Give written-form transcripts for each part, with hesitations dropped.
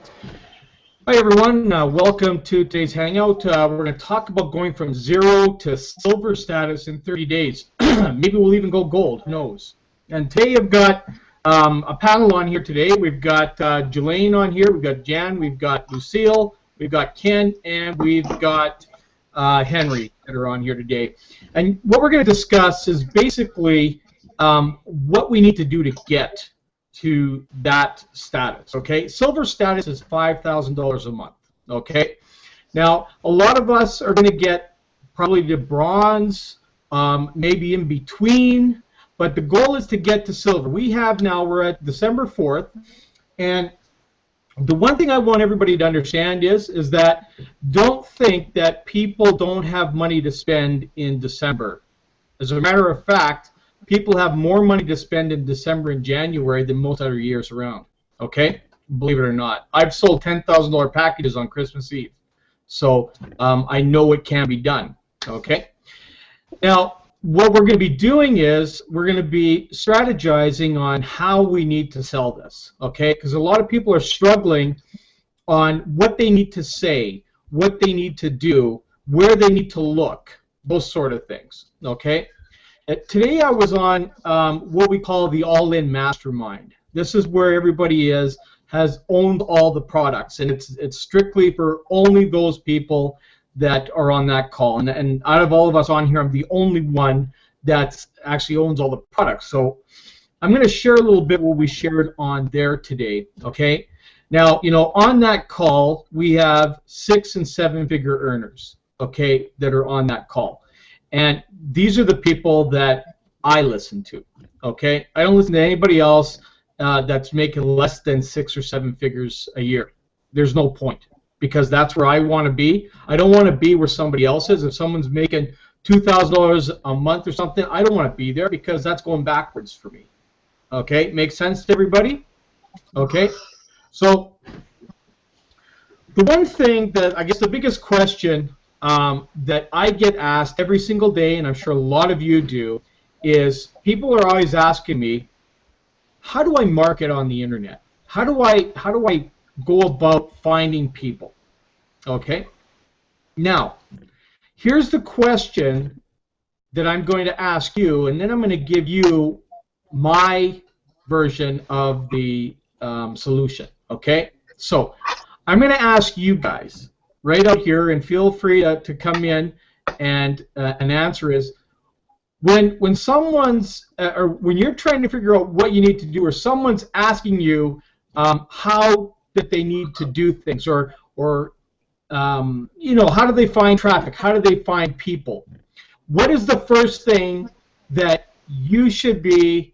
Hi everyone, welcome to today's Hangout. We're going to talk about going from zero to silver status in 30 days. Maybe we'll even go gold, who knows. And today I've got a panel on here today. We've got Jelaine on here, we've got Jan, we've got Lucille, we've got Ken, and we've got Henry that are on here today. And what we're going to discuss is basically what we need to do to get to that status, okay? Silver status is $5,000 a month, okay? Now, a lot of us are going to get probably to bronze, maybe in between, but the goal is to get to silver. We're at December 4th, and the one thing I want everybody to understand is that don't think that people don't have money to spend in December. As a matter of fact, people have more money to spend in December and January than most other years around, okay? Believe it or not. I've sold $10,000 packages on Christmas Eve, so I know it can be done, okay? Now, what we're going to be doing is we're going to be strategizing on how we need to sell this, okay? Because a lot of people are struggling on what they need to say, what they need to do, where they need to look, those sort of things, okay? Today I was on what we call the all-in mastermind. This is where everybody has owned all the products, and it's strictly for only those people that are on that call. And out of all of us on here, I'm the only one that actually owns all the products. So I'm going to share a little bit what we shared on there today. Okay. Now, you know, on that call we have 6- and 7-figure earners, okay, that are on that call. And these are the people that I listen to, okay? I don't listen to anybody else that's making less than 6 or 7 figures a year. There's no point, because that's where I want to be. I don't want to be where somebody else is. If someone's making $2,000 a month or something, I don't want to be there, because that's going backwards for me, okay? Makes sense to everybody? Okay? So the one thing that, I guess the biggest question that I get asked every single day, and I'm sure a lot of you do, is people are always asking me, how do I market on the internet? How do I go about finding people? Okay? Now, here's the question that I'm going to ask you, and then I'm going to give you my version of the solution. Okay? So, I'm going to ask you guys right out here, and feel free to come in and an answer is, when someone's or when you're trying to figure out what you need to do, or someone's asking you how that they need to do things, or you know, how do they find traffic, how do they find people, what is the first thing that you should be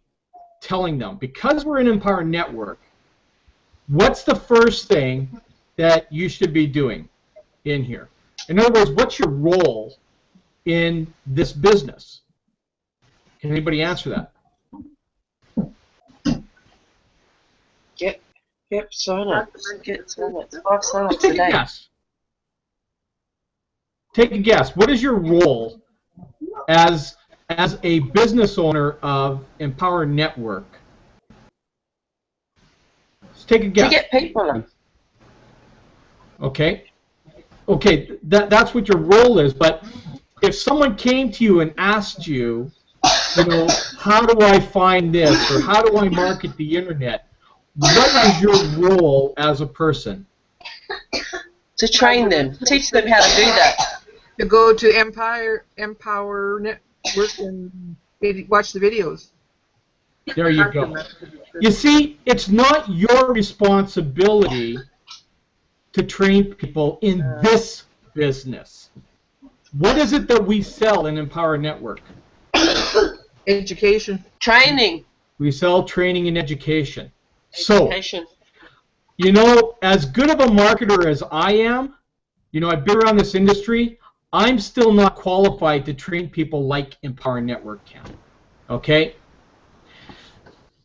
telling them? Because we're in Empower Network, what's the first thing that you should be doing in here? In other words, what's your role in this business? Can anybody answer that? Get sign-ups. Get sign-ups. 5 sign-ups Take a day. a guess. Take a guess. What is your role as a business owner of Empower Network? Let's take a guess. To get people in. Okay. Okay, that's what your role is, but if someone came to you and asked you, you know, how do I find this, or how do I market the internet, what is your role as a person? To train them. Teach them how to do that. To go to Empower Network and watch the videos. There you go. You see, it's not your responsibility to train people in this business. What is it that we sell in Empower Network? Education. Training. We sell training and education. So, Education. you know, as good of a marketer as I am, you know, I've been around this industry, I'm still not qualified to train people like Empower Network can. Okay?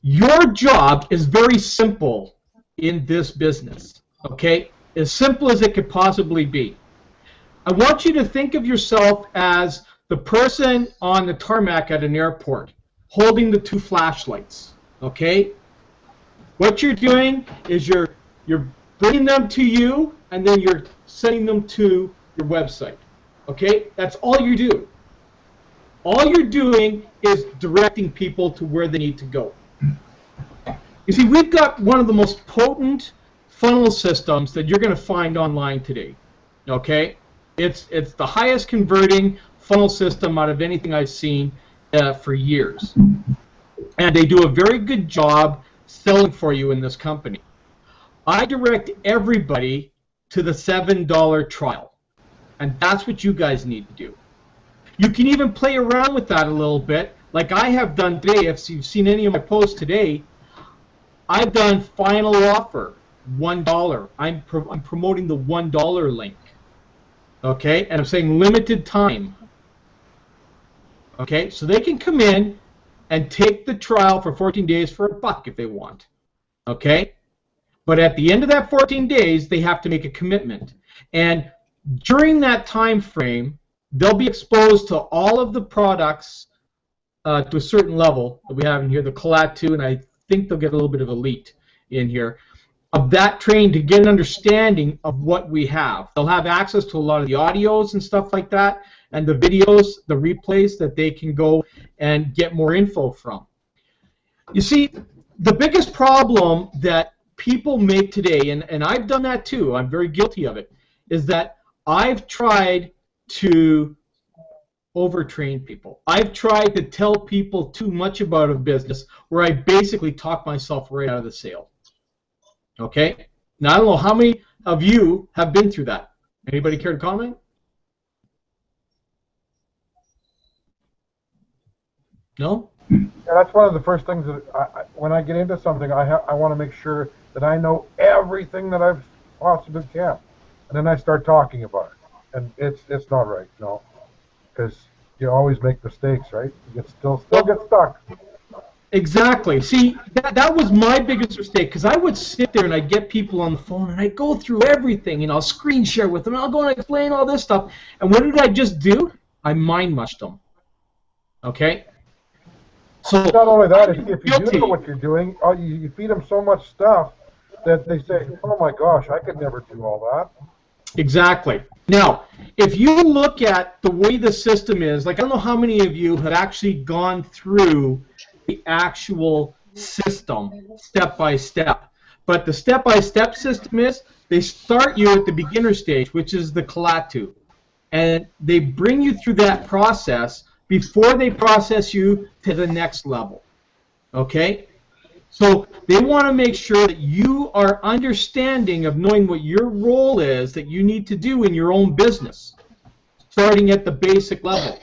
Your job is very simple in this business. Okay? As simple as it could possibly be. I want you to think of yourself as the person on the tarmac at an airport holding the 2 flashlights. Okay? What you're doing is you're bringing them to you, and then you're sending them to your website. Okay? That's all you do. All you're doing is directing people to where they need to go. You see, we've got one of the most potent funnel systems that you're going to find online today. Okay? It's the highest converting funnel system out of anything I've seen for years. And they do a very good job selling for you in this company. I direct everybody to the $7 trial. And that's what you guys need to do. You can even play around with that a little bit, like I have done today. If you've seen any of my posts today, I've done final offer, $1. I'm promoting the $1 link. Okay, and I'm saying limited time. Okay, so they can come in and take the trial for 14 days for $1 if they want. Okay, but at the end of that 14 days, they have to make a commitment. And during that time frame, they'll be exposed to all of the products to a certain level that we have in here, the Collat 2, and I think they'll get a little bit of Elite in here, of that training to get an understanding of what we have. They'll have access to a lot of the audios and stuff like that, and the videos, the replays that they can go and get more info from. You see, the biggest problem that people make today, and I've done that too, I'm very guilty of it, is that I've tried to overtrain people. I've tried to tell people too much about a business where I basically talk myself right out of the sale. Okay? Now, I don't know how many of you have been through that. Anybody care to comment? No? Yeah, that's one of the first things that when I get into something, I want to make sure that I know everything that I possibly can, and then I start talking about it. And it's not right, no, because you always make mistakes, right? You still get stuck. Exactly. See, that was my biggest mistake, because I would sit there and I'd get people on the phone and I'd go through everything, and I'll screen share with them, and I'll go and explain all this stuff. And what did I just do? I mind mushed them. Okay? So Not only that, if you do know what you're doing, you feed them so much stuff that they say, oh my gosh, I could never do all that. Exactly. Now, if you look at the way the system is, like I don't know how many of you have actually gone through the actual system step by step, but the step-by-step system is they start you at the beginner stage, which is the Collat 2, and they bring you through that process before they process you to the next level. Okay? So they want to make sure that you are understanding of knowing what your role is that you need to do in your own business, starting at the basic level.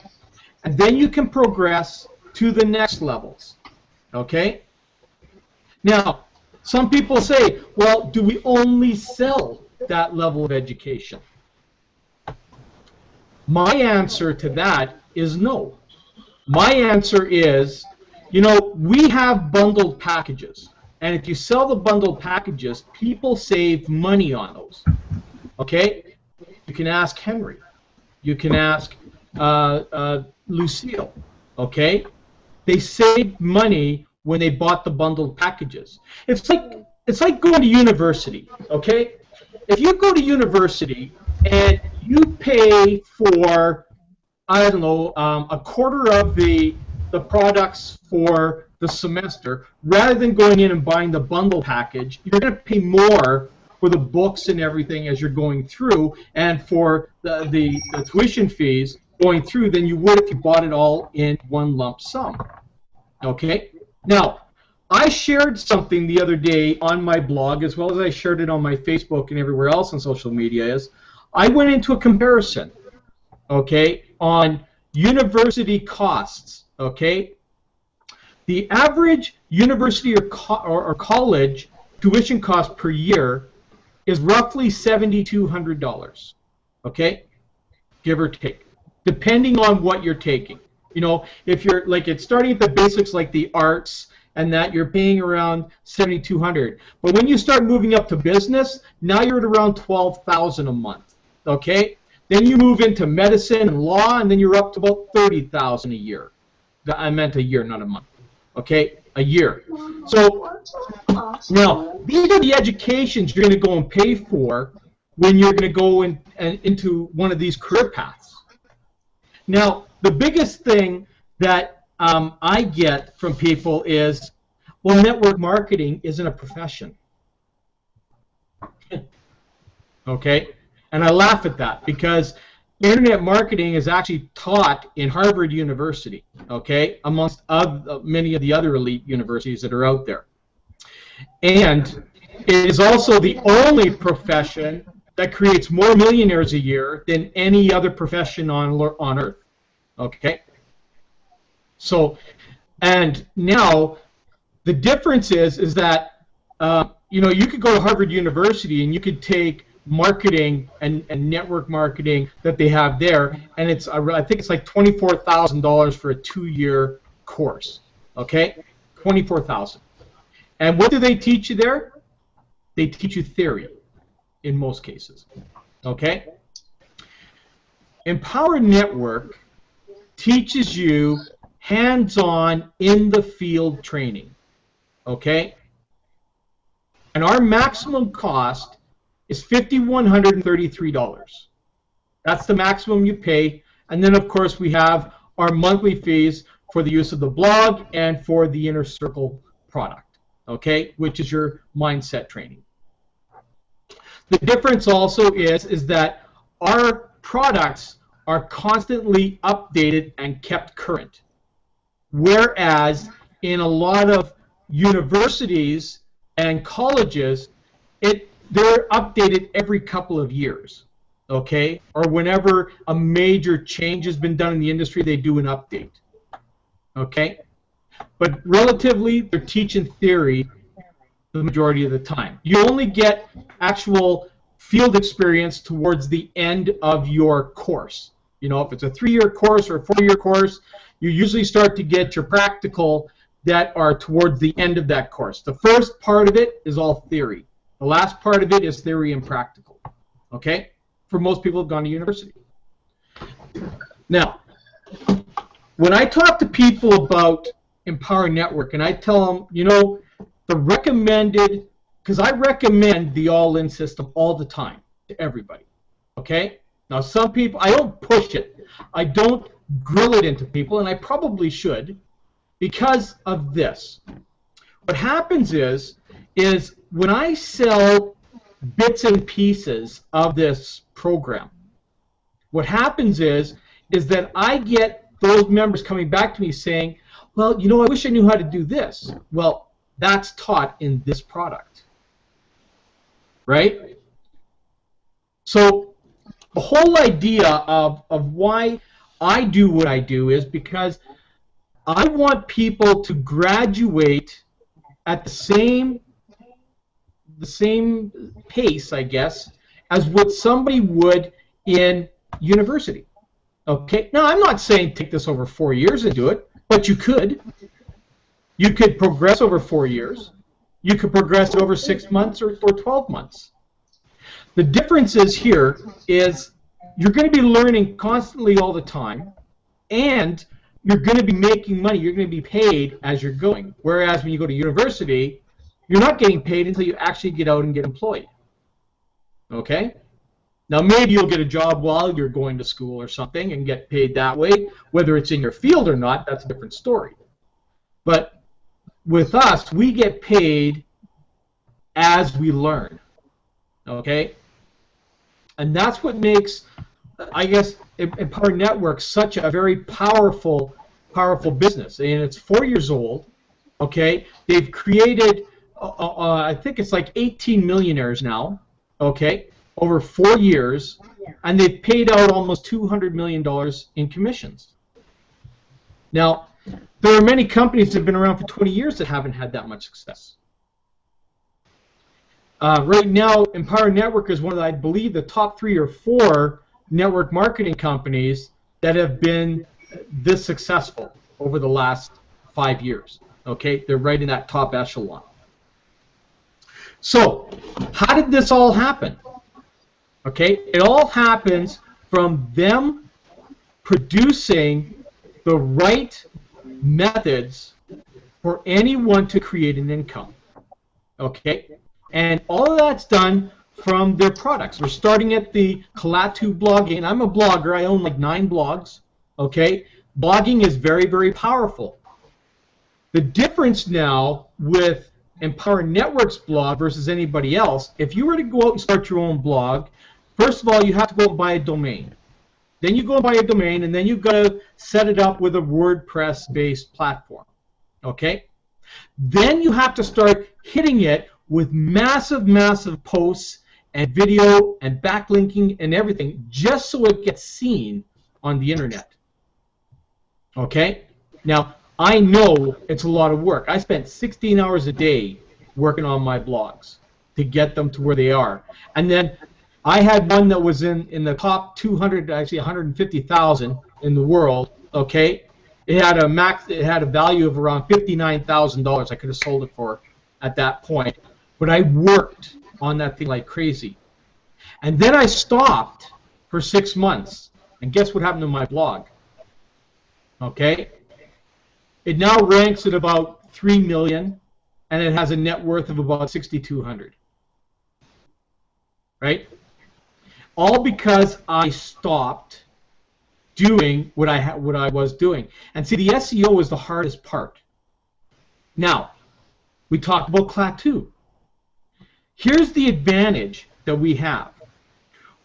And then you can progress to the next levels. Okay? Now, some people say, well, do we only sell that level of education? My answer to that is no. My answer is, you know, we have bundled packages, and if you sell the bundled packages, people save money on those. Okay? You can ask Henry. You can ask Lucille. Okay? They saved money when they bought the bundled packages. It's like going to university. Okay? If you go to university and you pay for, I don't know, a quarter of the products for the semester, rather than going in and buying the bundle package, you're going to pay more for the books and everything as you're going through, and for the tuition fees going through than you would if you bought it all in one lump sum. Okay? Now, I shared something the other day on my blog, as well as I shared it on my Facebook and everywhere else on social media, is I went into a comparison, okay, on university costs. Okay, the average university or college tuition cost per year is roughly $7,200. Okay, give or take, depending on what you're taking. You know, if you're like it's starting at the basics like the arts and that, you're paying around $7,200. But when you start moving up to business, now you're at around $12,000 a month. Okay, then you move into medicine and law, and then you're up to about $30,000 a year. I meant a year, not a month. Okay, a year. So now, these are the educations you're going to go and pay for when you're going to go into one of these career paths. Now, the biggest thing that I get from people is, well, network marketing isn't a profession. Okay? And I laugh at that because internet marketing is actually taught in Harvard University, okay, amongst many of the other elite universities that are out there. And it is also the only profession that creates more millionaires a year than any other profession on earth, okay? So, and now the difference is that you know, you could go to Harvard University and you could take marketing and network marketing that they have there, and it's I think it's like $24,000 for a 2-year course. Okay, $24,000. And what do they teach you there? They teach you theory, in most cases. Okay. Empower Network teaches you hands-on, in-the-field training. Okay. And our maximum cost is $5,133. That's the maximum you pay. And then, of course, we have our monthly fees for the use of the blog and for the Inner Circle product, okay, which is your mindset training. The difference also is that our products are constantly updated and kept current, whereas in a lot of universities and colleges, they're updated every couple of years, okay? Or whenever a major change has been done in the industry, they do an update, okay? But relatively, they're teaching theory the majority of the time. You only get actual field experience towards the end of your course. You know, if it's a 3-year course or a 4-year course, you usually start to get your practical that are towards the end of that course. The first part of it is all theory. The last part of it is theory and practical, okay? For most people who've gone to university. Now, when I talk to people about Empower Network, and I tell them, you know, the recommended, because I recommend the all-in system all the time to everybody, okay? Now, some people, I don't push it. I don't grill it into people, and I probably should, because of this. What happens is when I sell bits and pieces of this program, what happens is that I get those members coming back to me saying, well, you know, I wish I knew how to do this. Well, that's taught in this product, right? So the whole idea of why I do what I do is because I want people to graduate at the same pace, I guess, as what somebody would in university. Okay? Now, I'm not saying take this over 4 years and do it, but you could. You could progress over 4 years. You could progress over 6 months or 12 months. The difference here is you're going to be learning constantly all the time, and you're going to be making money. You're going to be paid as you're going. Whereas when you go to university, you're not getting paid until you actually get out and get employed. Okay? Now, maybe you'll get a job while you're going to school or something and get paid that way. Whether it's in your field or not, that's a different story. But with us, we get paid as we learn. Okay? And that's what makes, I guess, Empower Network such a very powerful business. And it's 4 years old. Okay? They've created, I think it's like 18 millionaires now. Okay? Over 4 years, and they've paid out almost $200 million in commissions. Now, there are many companies that have been around for 20 years that haven't had that much success. Right now, Empower Network is one of, I believe, the top 3 or 4 network marketing companies that have been this successful over the last 5 years. Okay, they're right in that top echelon. So, how did this all happen? Okay, it all happens from them producing the right methods for anyone to create an income. Okay? And all of that's done from their products. We're starting at the Klaatu blogging. I'm a blogger. I own like 9 blogs. Okay? Blogging is very, very powerful. The difference now with Empower Networks blog versus anybody else, if you were to go out and start your own blog, first of all, you have to go and buy a domain. Then you go and buy a domain, and then you've got to set it up with a WordPress-based platform. Okay? Then you have to start hitting it with massive, massive posts and video and backlinking and everything just so it gets seen on the internet. Okay? Now, I know it's a lot of work. I spent 16 hours a day working on my blogs to get them to where they are. And then I had one that was in the top 200, actually 150,000 in the world, okay? It had a value of around $59,000 I could have sold it for at that point. But I worked on that thing like crazy. And then I stopped for 6 months. And guess what happened to my blog? Okay? It now ranks at about 3 million, and it has a net worth of about 6,200. Right? All because I stopped doing what I was doing. And see, the SEO is the hardest part. Now, we talked about Klaatu. Here's the advantage that we have.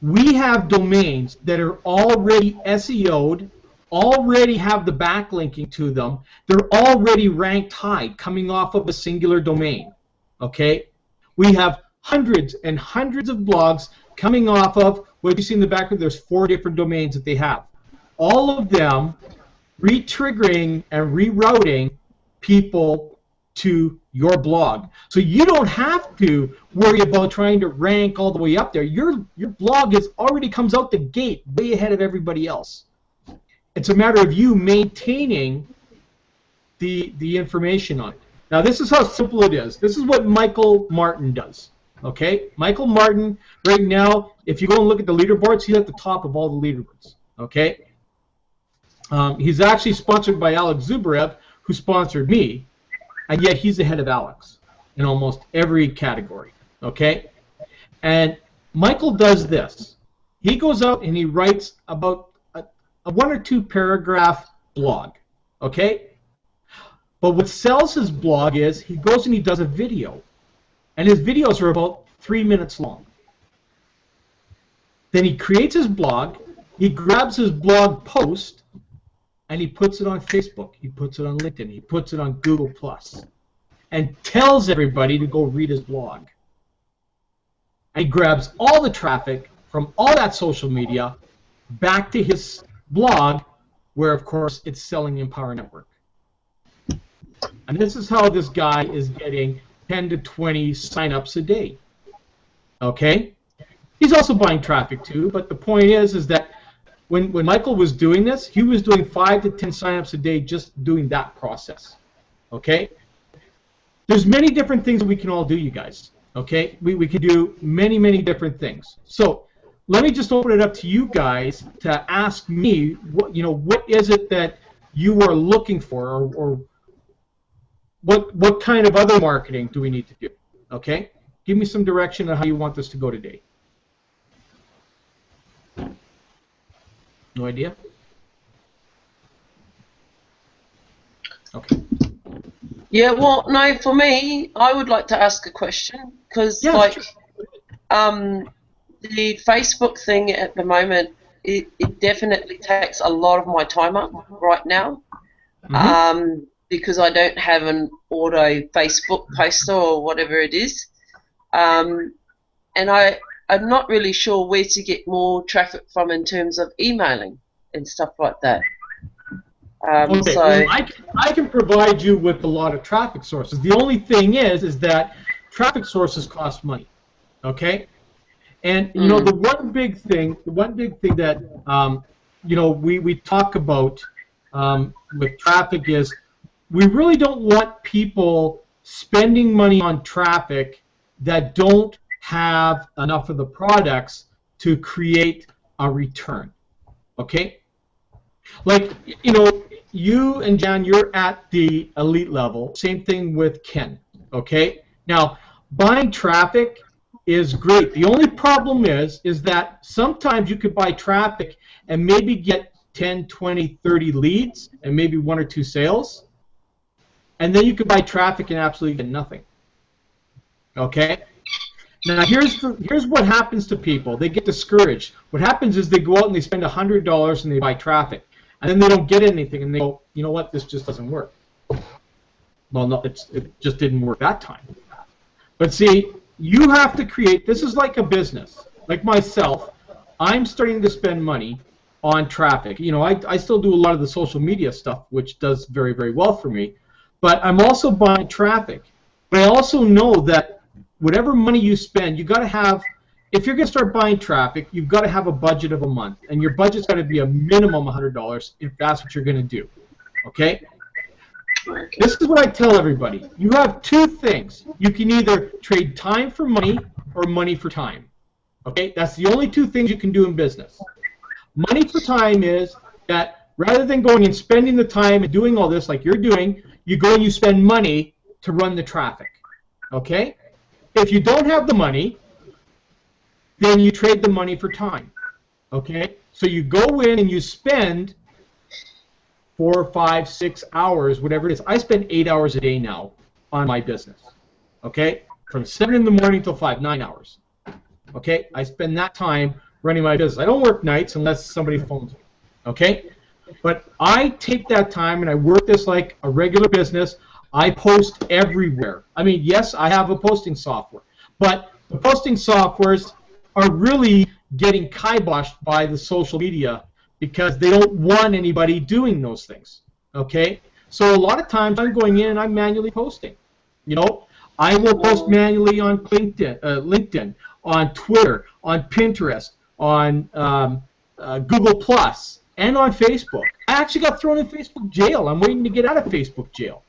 We have domains that are already SEO'd, already have the backlinking to them. They're already ranked high, coming off of a singular domain. Okay? We have hundreds and hundreds of blogs coming off of, what you see in the background, there's 4 different domains that they have. All of them re-triggering and rerouting people to your blog. So you don't have to worry about trying to rank all the way up there. Your blog already comes out the gate way ahead of everybody else. It's a matter of you maintaining the information on it. Now, this is how simple it is. This is what Michael Martin does. Okay? Michael Martin, right now, if you go and look at the leaderboards, he's at the top of all the leaderboards. Okay? He's actually sponsored by Alex Zubrev, who sponsored me, and yet he's ahead of Alex in almost every category. Okay? And Michael does this. He goes out and he writes about a 1 or 2 paragraph blog. Okay? But what sells his blog is he goes and he does a video. And his videos are about 3 minutes long. Then he creates his blog, he grabs his blog post, and he puts it on Facebook, he puts it on LinkedIn, he puts it on Google+, and tells everybody to go read his blog. And he grabs all the traffic from all that social media back to his blog, where, of course, it's selling Empower Network. And this is how this guy is getting 10 to 20 sign-ups a day. Okay? He's also buying traffic too, but the point is that when Michael was doing this, he was doing 5 to 10 sign-ups a day just doing that process. Okay? There's many different things that we can all do, you guys. Okay? We can do many, many different things. So let me just open it up to you guys to ask me, what is it that you are looking for, or what kind of other marketing do we need to do? Okay? Give me some direction on how you want this to go today. No idea? Okay. Yeah, well, no, for me, I would like to ask a question, because, Yeah, like, sure. the Facebook thing at the moment, it definitely takes a lot of my time up right now, because I don't have an auto Facebook poster or whatever it is, and I'm not really sure where to get more traffic from in terms of emailing and stuff like that. Okay, So well, I can provide you with a lot of traffic sources. The only thing is that traffic sources cost money. Okay, and the one big thing that we talk about with traffic is we really don't want people spending money on traffic that don't have enough of the products to create a return. Okay? Like, you know, you and Jan, you're at the elite level. Same thing with Ken, okay? Now, buying traffic is great. The only problem is that sometimes you could buy traffic and maybe get 10, 20, 30 leads and maybe 1 or 2 sales. And then you could buy traffic and absolutely get nothing. Okay? Now, here's what happens to people. They get discouraged. What happens is they go out and they spend $100 and they buy traffic. And then they don't get anything, and they go, you know what, this just doesn't work. Well, no, it just didn't work that time. But see, you have to create, this is like a business. Like myself, I'm starting to spend money on traffic. You know, I still do a lot of the social media stuff, which does very, very well for me. But I'm also buying traffic. But I also know that whatever money you spend, you got to have, if you're going to start buying traffic, you've got to have a budget of a month. And your budget's got to be a minimum $100 if that's what you're going to do. Okay? This is what I tell everybody. You have 2 things. You can either trade time for money or money for time. Okay? That's the only 2 things you can do in business. Money for time is that rather than going and spending the time and doing all this like you're doing, you go and you spend money to run the traffic. Okay? If you don't have the money, then you trade the money for time. Okay? So you go in and you spend 4, 5, 6 hours, whatever it is. I spend 8 hours a day now on my business. Okay? From 7 in the morning till 5, 9 hours. Okay? I spend that time running my business. I don't work nights unless somebody phones me. Okay? But I take that time and I work this like a regular business. I post everywhere. I mean, yes, I have a posting software, but the posting softwares are really getting kiboshed by the social media because they don't want anybody doing those things. Okay? So a lot of times I'm going in and I'm manually posting. You know, I will post manually on LinkedIn, on Twitter, on Pinterest, on Google Plus, and on Facebook. I actually got thrown in Facebook jail. I'm waiting to get out of Facebook jail.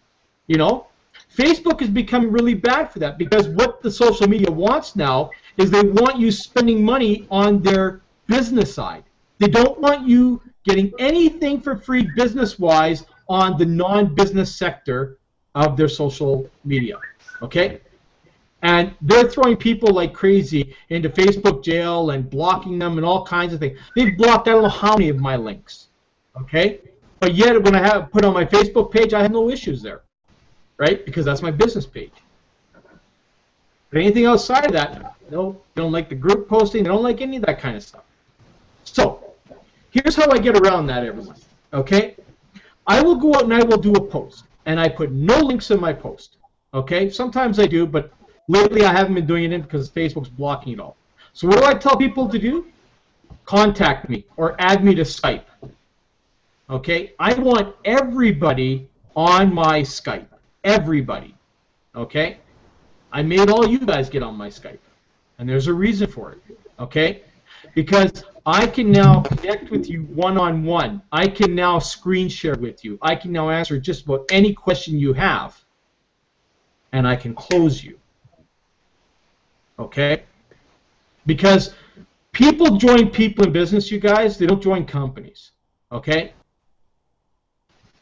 You know, Facebook is becoming really bad for that because what the social media wants now is they want you spending money on their business side. They don't want you getting anything for free business-wise on the non-business sector of their social media. Okay? And they're throwing people like crazy into Facebook jail and blocking them and all kinds of things. They've blocked I don't know how many of my links. Okay? But yet when I have put on my Facebook page, I have no issues there. Right? Because that's my business page. But anything outside of that, no, they don't like the group posting, they don't like any of that kind of stuff. So, here's how I get around that, everyone. Okay? I will go out and I will do a post. And I put no links in my post. Okay? Sometimes I do, but lately I haven't been doing it because Facebook's blocking it all. So what do I tell people to do? Contact me or add me to Skype. Okay? I want everybody on my Skype. Everybody. Okay? I made all you guys get on my Skype. And there's a reason for it. Okay? Because I can now connect with you one-on-one. I can now screen share with you. I can now answer just about any question you have. And I can close you. Okay? Because people join people in business, you guys. They don't join companies. Okay?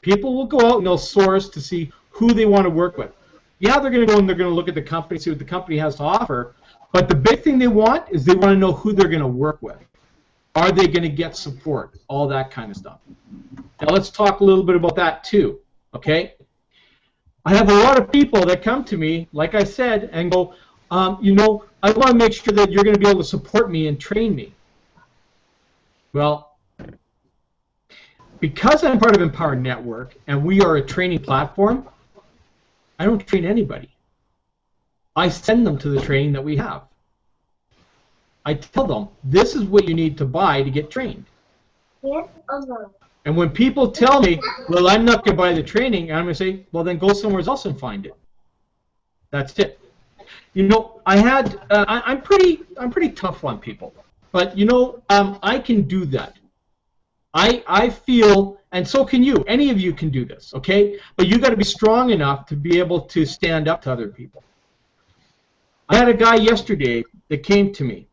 People will go out and they'll source to see who they want to work with. Yeah, they're going to go and they're going to look at the company, see what the company has to offer. But the big thing they want is they want to know who they're going to work with. Are they going to get support? All that kind of stuff. Now let's talk a little bit about that too. Okay? I have a lot of people that come to me, like I said, and go, you know, I want to make sure that you're going to be able to support me and train me. Well, because I'm part of Empower Network and we are a training platform, I don't train anybody. I send them to the training that we have. I tell them, this is what you need to buy to get trained. Yes or no? And when people tell me, well, I'm not going to buy the training, I'm going to say, well, then go somewhere else and find it. That's it. You know, I'm pretty tough on people, but you know, I can do that. I feel, and so can you. Any of you can do this, okay? But you got to be strong enough to be able to stand up to other people. I had a guy yesterday that came to me,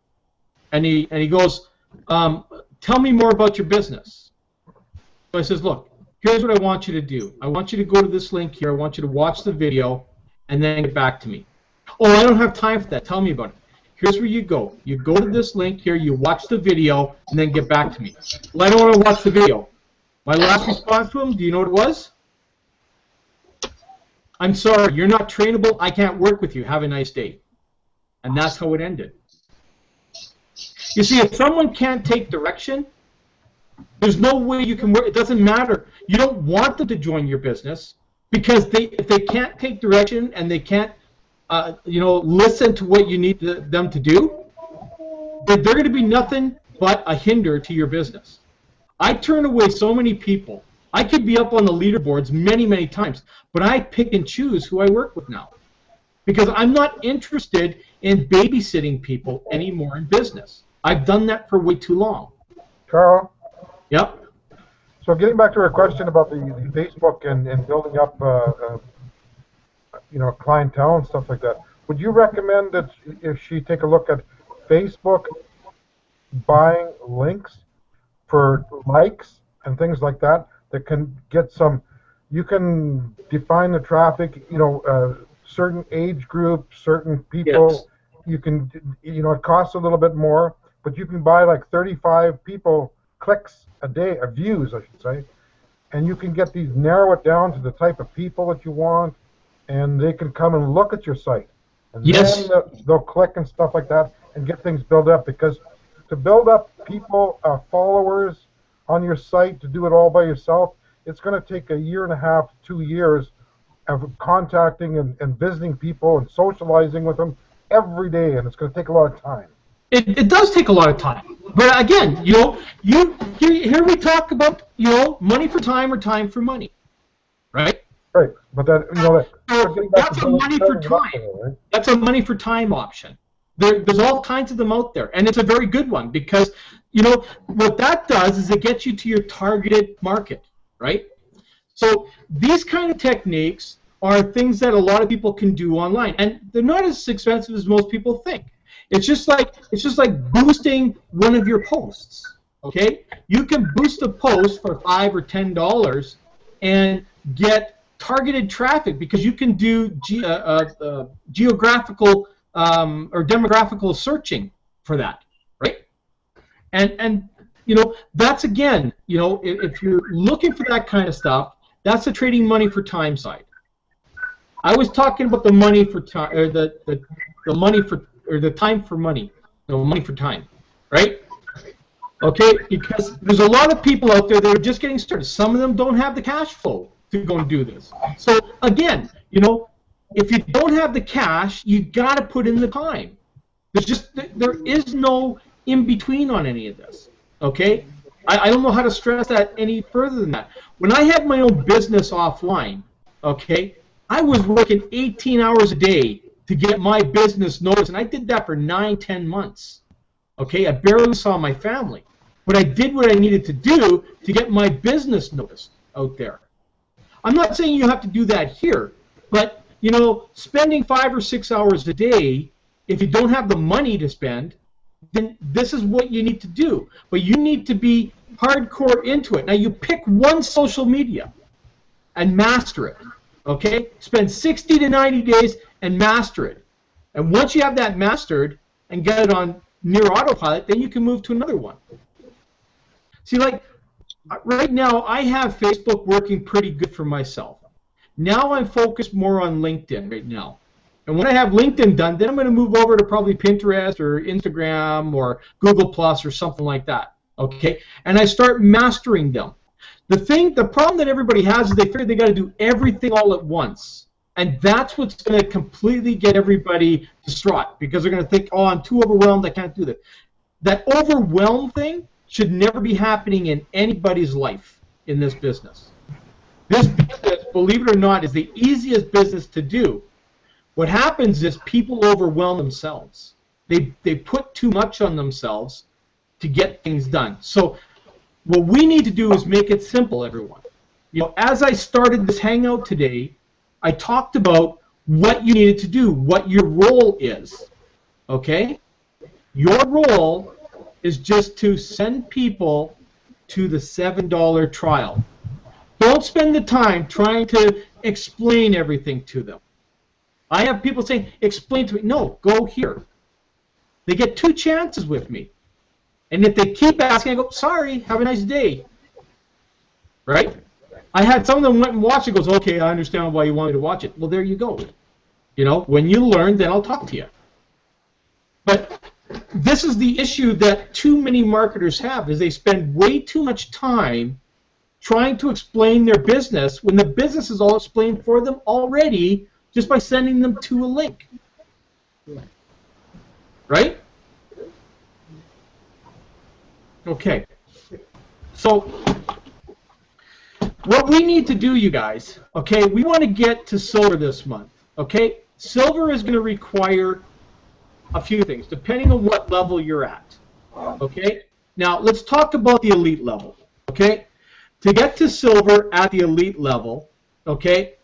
and he goes, tell me more about your business. So I says, look, here's what I want you to do. I want you to go to this link here. I want you to watch the video and then get back to me. Oh, I don't have time for that. Tell me about it. Here's where you go. You go to this link here, you watch the video, and then get back to me. Well, I don't want to watch the video. My last response to him, do you know what it was? I'm sorry, you're not trainable. I can't work with you. Have a nice day. And that's how it ended. You see, if someone can't take direction, there's no way you can work. It doesn't matter. You don't want them to join your business because if they can't take direction and they can't, listen to what you need them to do, they're going to be nothing but a hinder to your business. I turn away so many people. I could be up on the leaderboards many, many times, but I pick and choose who I work with now because I'm not interested in babysitting people anymore in business. I've done that for way too long. Carl? Yep. So getting back to our question about the Facebook and building up, clientele and stuff like that, would you recommend that if she take a look at Facebook buying links for likes and things like that, that can get some, you can define the traffic, certain age group, certain people, yes. You can, it costs a little bit more, but you can buy like 35 people clicks a day, views, I should say, and you can get these, narrow it down to the type of people that you want, and they can come and look at your site. And yes. Then they'll click and stuff like that and get things built up, because to build up people, followers on your site, to do it all by yourself, it's going to take 1.5 years, 2 years of contacting and visiting people and socializing with them every day, and it's going to take a lot of time. It does take a lot of time. But again, here we talk about, money for time or time for money, right? Right, but that's a money for time. Right? That's a money for time option. There's all kinds of them out there, and it's a very good one because, what that does is it gets you to your targeted market, right? So these kind of techniques are things that a lot of people can do online, and they're not as expensive as most people think. It's just like boosting one of your posts. Okay, you can boost a post for $5 or $10 and get targeted traffic because you can do geographical or demographical searching for that, right? And that's again, if you're looking for that kind of stuff, that's the trading money for time side. I was talking about the money for time, or the money for, or the time for money, money for time, right? Okay, because there's a lot of people out there that are just getting started. Some of them don't have the cash flow to go and do this. So again, if you don't have the cash, you got to put in the time. There is no in between on any of this. Okay, I don't know how to stress that any further than that. When I had my own business offline, okay, I was working 18 hours a day to get my business noticed, and I did that for 9-10 months. Okay, I barely saw my family, but I did what I needed to do to get my business noticed out there. I'm not saying you have to do that here, but spending 5 or 6 hours a day, if you don't have the money to spend, then this is what you need to do. But you need to be hardcore into it. Now you pick one social media and master it. Okay? Spend 60 to 90 days and master it. And once you have that mastered and get it on near autopilot, then you can move to another one. See, like right now, I have Facebook working pretty good for myself. Now I'm focused more on LinkedIn right now. And when I have LinkedIn done, then I'm going to move over to probably Pinterest or Instagram or Google Plus or something like that. Okay? And I start mastering them. The problem that everybody has is they figure they got to do everything all at once. And that's what's going to completely get everybody distraught because they're going to think, oh, I'm too overwhelmed, I can't do this. That overwhelmed thing should never be happening in anybody's life in this business. This business, believe it or not, is the easiest business to do. What happens is people overwhelm themselves. They put too much on themselves to get things done. So what we need to do is make it simple, everyone. As I started this Hangout today, I talked about what you needed to do, what your role is. Okay? Your role is just to send people to the $7 trial. Don't spend the time trying to explain everything to them. I have people saying, explain to me. No, go here. They get 2 chances with me. And if they keep asking, I go, sorry, have a nice day. Right? I had some of them went and watched it, goes, okay, I understand why you wanted to watch it. Well, there you go. You know, when you learn, then I'll talk to you. But this is the issue that too many marketers have, is they spend way too much time trying to explain their business when the business is all explained for them already just by sending them to a link. Right? Okay. So what we need to do, you guys, okay, we want to get to silver this month. Okay? Silver is going to require a few things, depending on what level you're at. Okay? Now, let's talk about the elite level. Okay? To get to silver at the elite level, okay,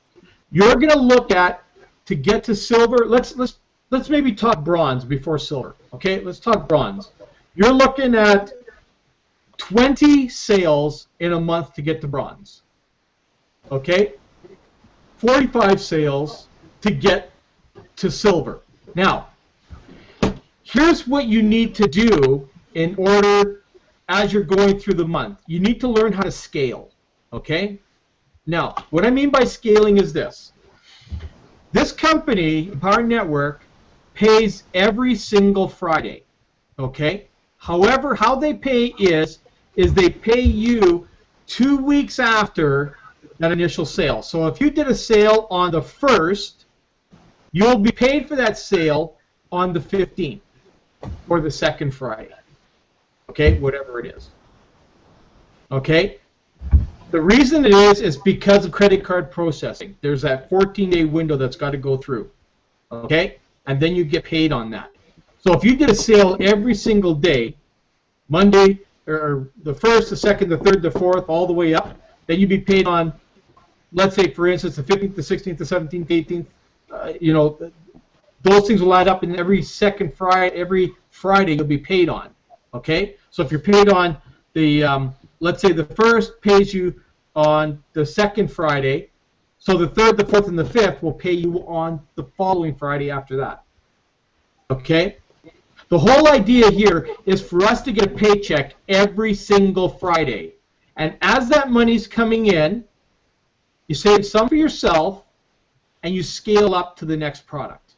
you're going to look at, to get to silver, let's maybe talk bronze before silver. Okay? Let's talk bronze. You're looking at 20 sales in a month to get to bronze. Okay? 45 sales to get to silver. Now, here's what you need to do in order, as you're going through the month. You need to learn how to scale. Okay? Now, what I mean by scaling is this. This company, Empower Network, pays every single Friday. Okay? However, how they pay is they pay you 2 weeks after that initial sale. So if you did a sale on the 1st, you'll be paid for that sale on the 15th or the 2nd Friday. Okay, whatever it is. Okay? The reason it is because of credit card processing. There's that 14-day window that's got to go through. Okay? And then you get paid on that. So if you did a sale every single day, Monday, or the 1st, the 2nd, the 3rd, the 4th, all the way up, then you'd be paid on, let's say, for instance, the 15th, the 16th, the 17th, 18th, you know, those things will add up, and every Friday you'll be paid on. Okay? So if you're paid on the, let's say the 1st pays you on the 2nd Friday, so the 3rd, the 4th, and the 5th will pay you on the following Friday after that. Okay? The whole idea here is for us to get a paycheck every single Friday. And as that money's coming in, you save some for yourself, and you scale up to the next product.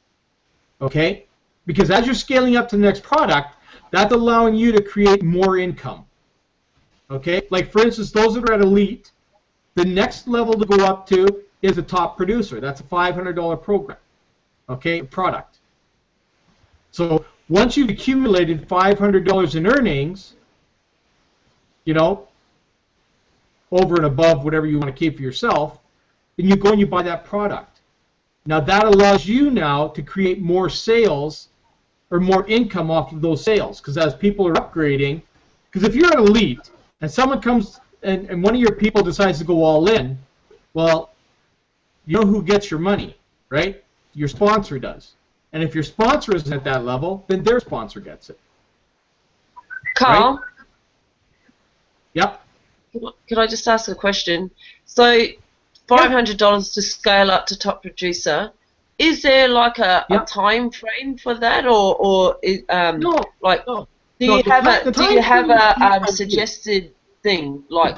Okay? Because as you're scaling up to the next product, that's allowing you to create more income. Okay? Like, for instance, those that are at elite, the next level to go up to is a top producer. That's a $500 program. Okay? Product. So once you've accumulated $500 in earnings, you know, over and above whatever you want to keep for yourself, then you go and you buy that product. Now that allows you now to create more sales or more income off of those sales, because as people are upgrading, because if you're an elite and someone comes and one of your people decides to go all in, well, you know who gets your money, right? Your sponsor does. And if your sponsor isn't at that level, then their sponsor gets it. Carl? Right? Yep. Can I just ask a question? So, $500 to scale up to top producer. Is there like a time frame for that, or No. like No. do you have a suggested thing, like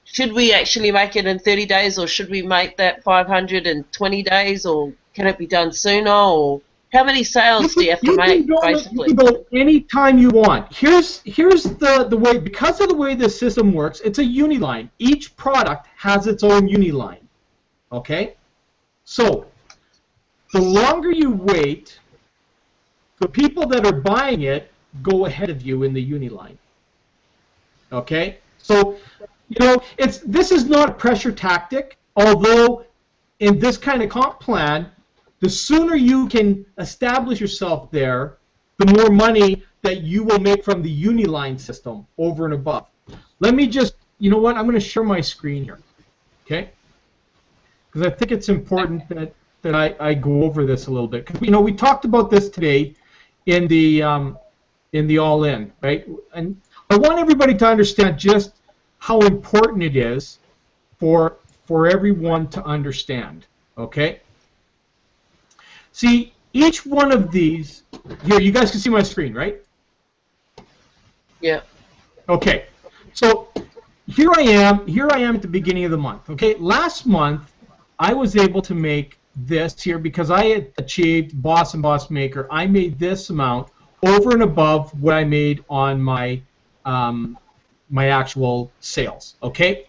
should we actually make it in 30 days, or should we make that 500 in 20 days, or can it be done sooner, or how many sales do you have to make, basically? You can go any time you want. Here's the way, because of the way this system works, it's a uni-line. Each product has its own uni-line. Okay? So, the longer you wait, the people that are buying it go ahead of you in the uni-line. Okay? So, you know, this is not a pressure tactic, although in this kind of comp plan, the sooner you can establish yourself there, the more money that you will make from the Uniline system over and above. Let me just, you know what, I'm going to share my screen here, okay? Because I think it's important that I go over this a little bit. Because, you know, we talked about this today in the all-in, right? And I want everybody to understand just how important it is for everyone to understand. Okay? See, each one of these, here, you guys can see my screen, right? Yeah. Okay. So here I am at the beginning of the month. Okay? Last month, I was able to make this here because I had achieved Boss and Boss Maker. I made this amount over and above what I made on my my actual sales. Okay?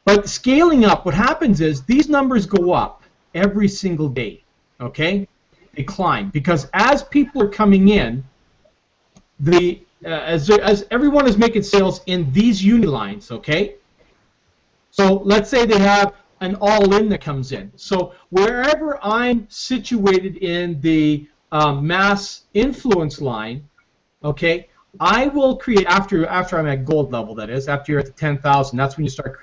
But scaling up, what happens is these numbers go up every single day. Okay? They climb because as people are coming in, as everyone is making sales in these uni lines. Okay? So let's say they have an all-in that comes in. So wherever I'm situated in the mass influence line, okay, I will create after I'm at gold level. That is, after you're at the 10,000, that's when you start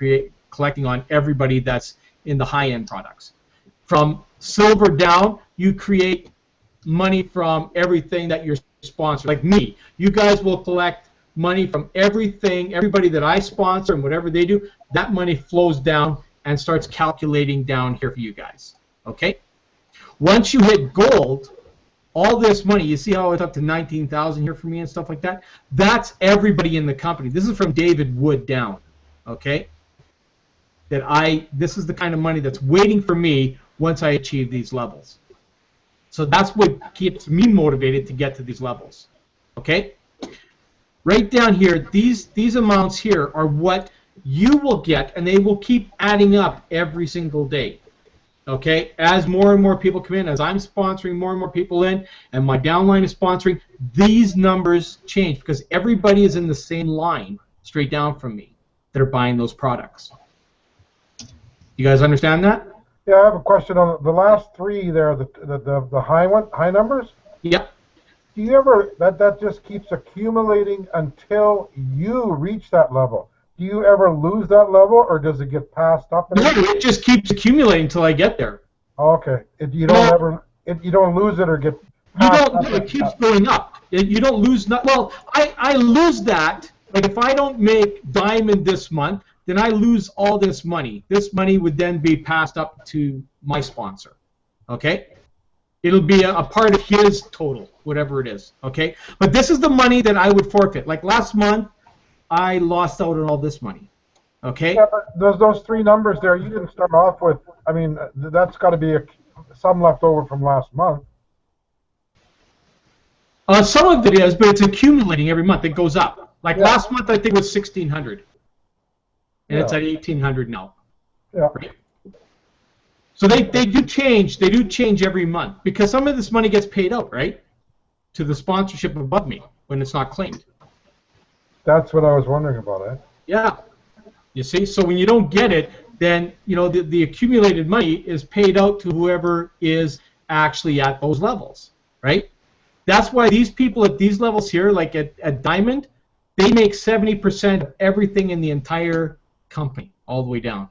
collecting on everybody that's in the high-end products. From silver down, you create money from everything that you're sponsored. Like me, you guys will collect money from everybody that I sponsor, and whatever they do, that money flows down and starts calculating down here for you guys. Okay? Once you hit gold, all this money, you see how it's up to 19,000 here for me and stuff like that? That's everybody in the company. This is from David Wood down. Okay? This is the kind of money that's waiting for me once I achieve these levels. So that's what keeps me motivated to get to these levels. Okay? Right down here, these amounts here are what you will get, and they will keep adding up every single day. Okay? As more and more people come in, as I'm sponsoring more and more people in, and my downline is sponsoring, these numbers change because everybody is in the same line straight down from me that are buying those products. You guys understand that? Yeah, I have a question on the last three there, the high numbers. Yep. Do you ever that just keeps accumulating until you reach that level? Do you ever lose that level, or does it get passed up? No, it just keeps accumulating until I get there. Oh, okay. You don't lose it or get. You don't. It keeps going up. You don't lose. Well, I lose that. Like if I don't make diamond this month, then I lose all this money. This money would then be passed up to my sponsor. Okay? It'll be a part of his total, whatever it is. Okay? But this is the money that I would forfeit. Like last month, I lost out on all this money. Okay? Yeah, but those three numbers there, you didn't start off with. I mean, that's got to be some left over from last month. Some of it is, but it's accumulating every month. It goes up. Like Yeah. last month, I think it was 1,600. And it's Yeah. at 1,800 now. Yeah. Right? So they do change. They do change every month because some of this money gets paid out, right, to the sponsorship above me when it's not claimed. That's what I was wondering about it. Yeah. You see, so when you don't get it, then the accumulated money is paid out to whoever is actually at those levels, right? That's why these people at these levels here, like at Diamond, they make 70% of everything in the entire company, all the way down,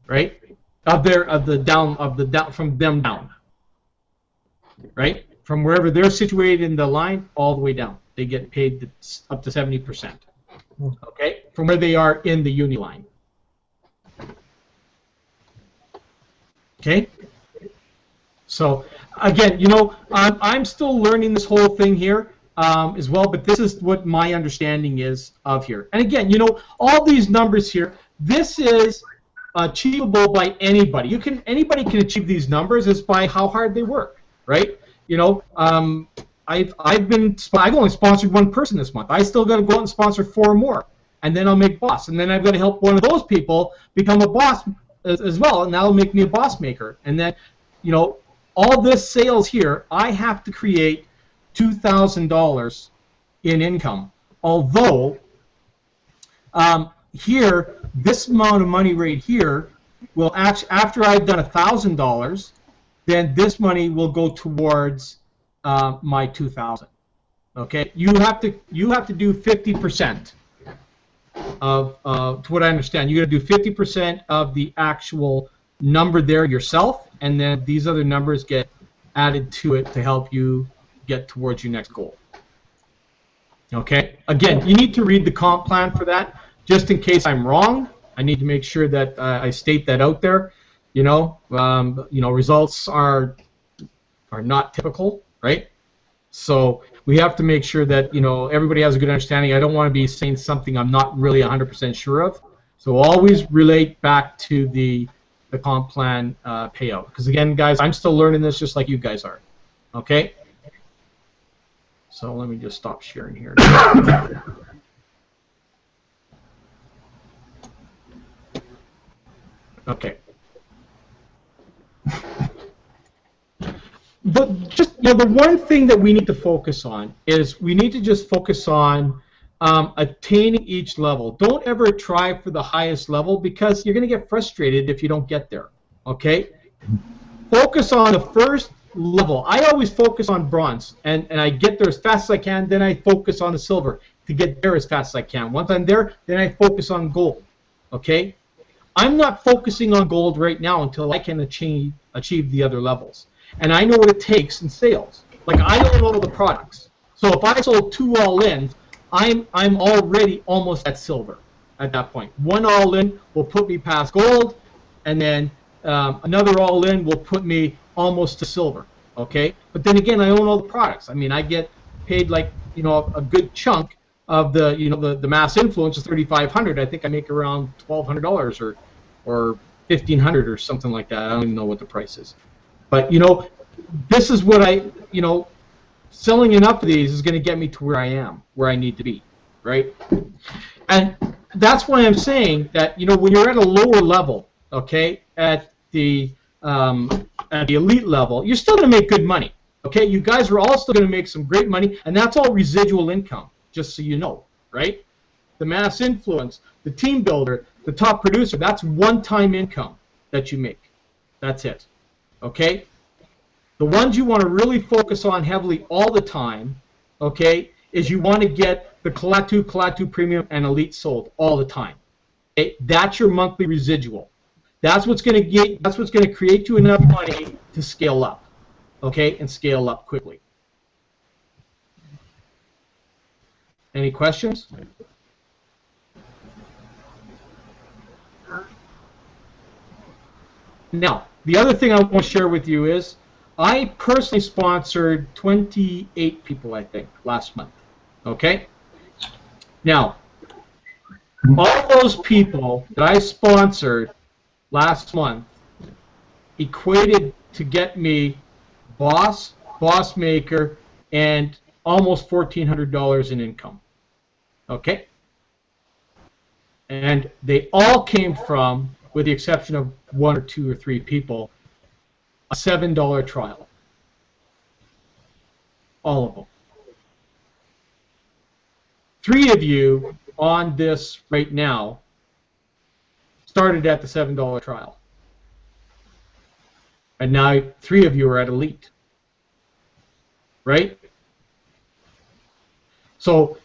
right? From them down, right? From wherever they're situated in the line, all the way down, they get paid up to 70%. Okay, from where they are in the uni line. Okay. So again, I'm still learning this whole thing here. As well, but this is what my understanding is of here. And again, all these numbers here, this is achievable by anybody. Anybody can achieve these numbers is by how hard they work, right? I've only sponsored one person this month. I still got to go out and sponsor 4 more, and then I'll make boss, and then I've got to help one of those people become a boss as well, and that'll make me a boss maker. And then, all this sales here, I have to create $2,000 in income. Although here, this amount of money right here will actually, after I've done $1,000, then this money will go towards my $2,000. Okay, you have to do 50% of to what I understand. You got to do 50% of the actual number there yourself, and then these other numbers get added to it to help you get towards your next goal. Okay? Again, you need to read the comp plan for that, just in case I'm wrong, I need to make sure that I state that out there. Results are not typical, right? So we have to make sure that everybody has a good understanding. I don't want to be saying something I'm not really 100% sure of. So always relate back to the comp plan payout. Because again, guys, I'm still learning this just like you guys are. Okay? So let me just stop sharing here. Okay. But just the one thing that we need to focus on is we need to just focus on attaining each level. Don't ever try for the highest level because you're going to get frustrated if you don't get there. Okay? Focus on the first level. I always focus on bronze, and I get there as fast as I can. Then I focus on the silver to get there as fast as I can. Once I'm there, then I focus on gold. Okay? I'm not focusing on gold right now until I can achieve the other levels. And I know what it takes in sales. Like, I don't know the products. So if I sold 2 all-ins, I'm already almost at silver at that point. 1 all-in will put me past gold, and then another all-in will put me almost to silver. Okay? But then again, I own all the products. I mean, I get paid like, a good chunk of the mass influence is $3,500. I think I make around $1,200 or $1,500 or something like that. I don't even know what the price is. But this is what selling enough of these is going to get me to where I am, where I need to be, right? And that's why I'm saying that when you're at a lower level, okay, at the elite level, you're still going to make good money, okay? You guys are all still going to make some great money, and that's all residual income, just so you know, right? The mass influence, the team builder, the top producer, that's one-time income that you make. That's it. Okay? The ones you want to really focus on heavily all the time, okay, is you want to get the Collat2 Premium, and Elite sold all the time. Okay? That's your monthly residual. That's what's going to create you enough money to scale up. Okay? And scale up quickly. Any questions? Now, the other thing I want to share with you is I personally sponsored 28 people, I think, last month. Okay? Now, all those people that I sponsored last month equated to get me Boss Maker, and almost $1,400 in income. Okay? And they all came from, with the exception of 1 or 2 or 3 people, a $7 trial. All of them. 3 of you on this right now started at the $7 trial. And now 3 of you are at Elite. Right? So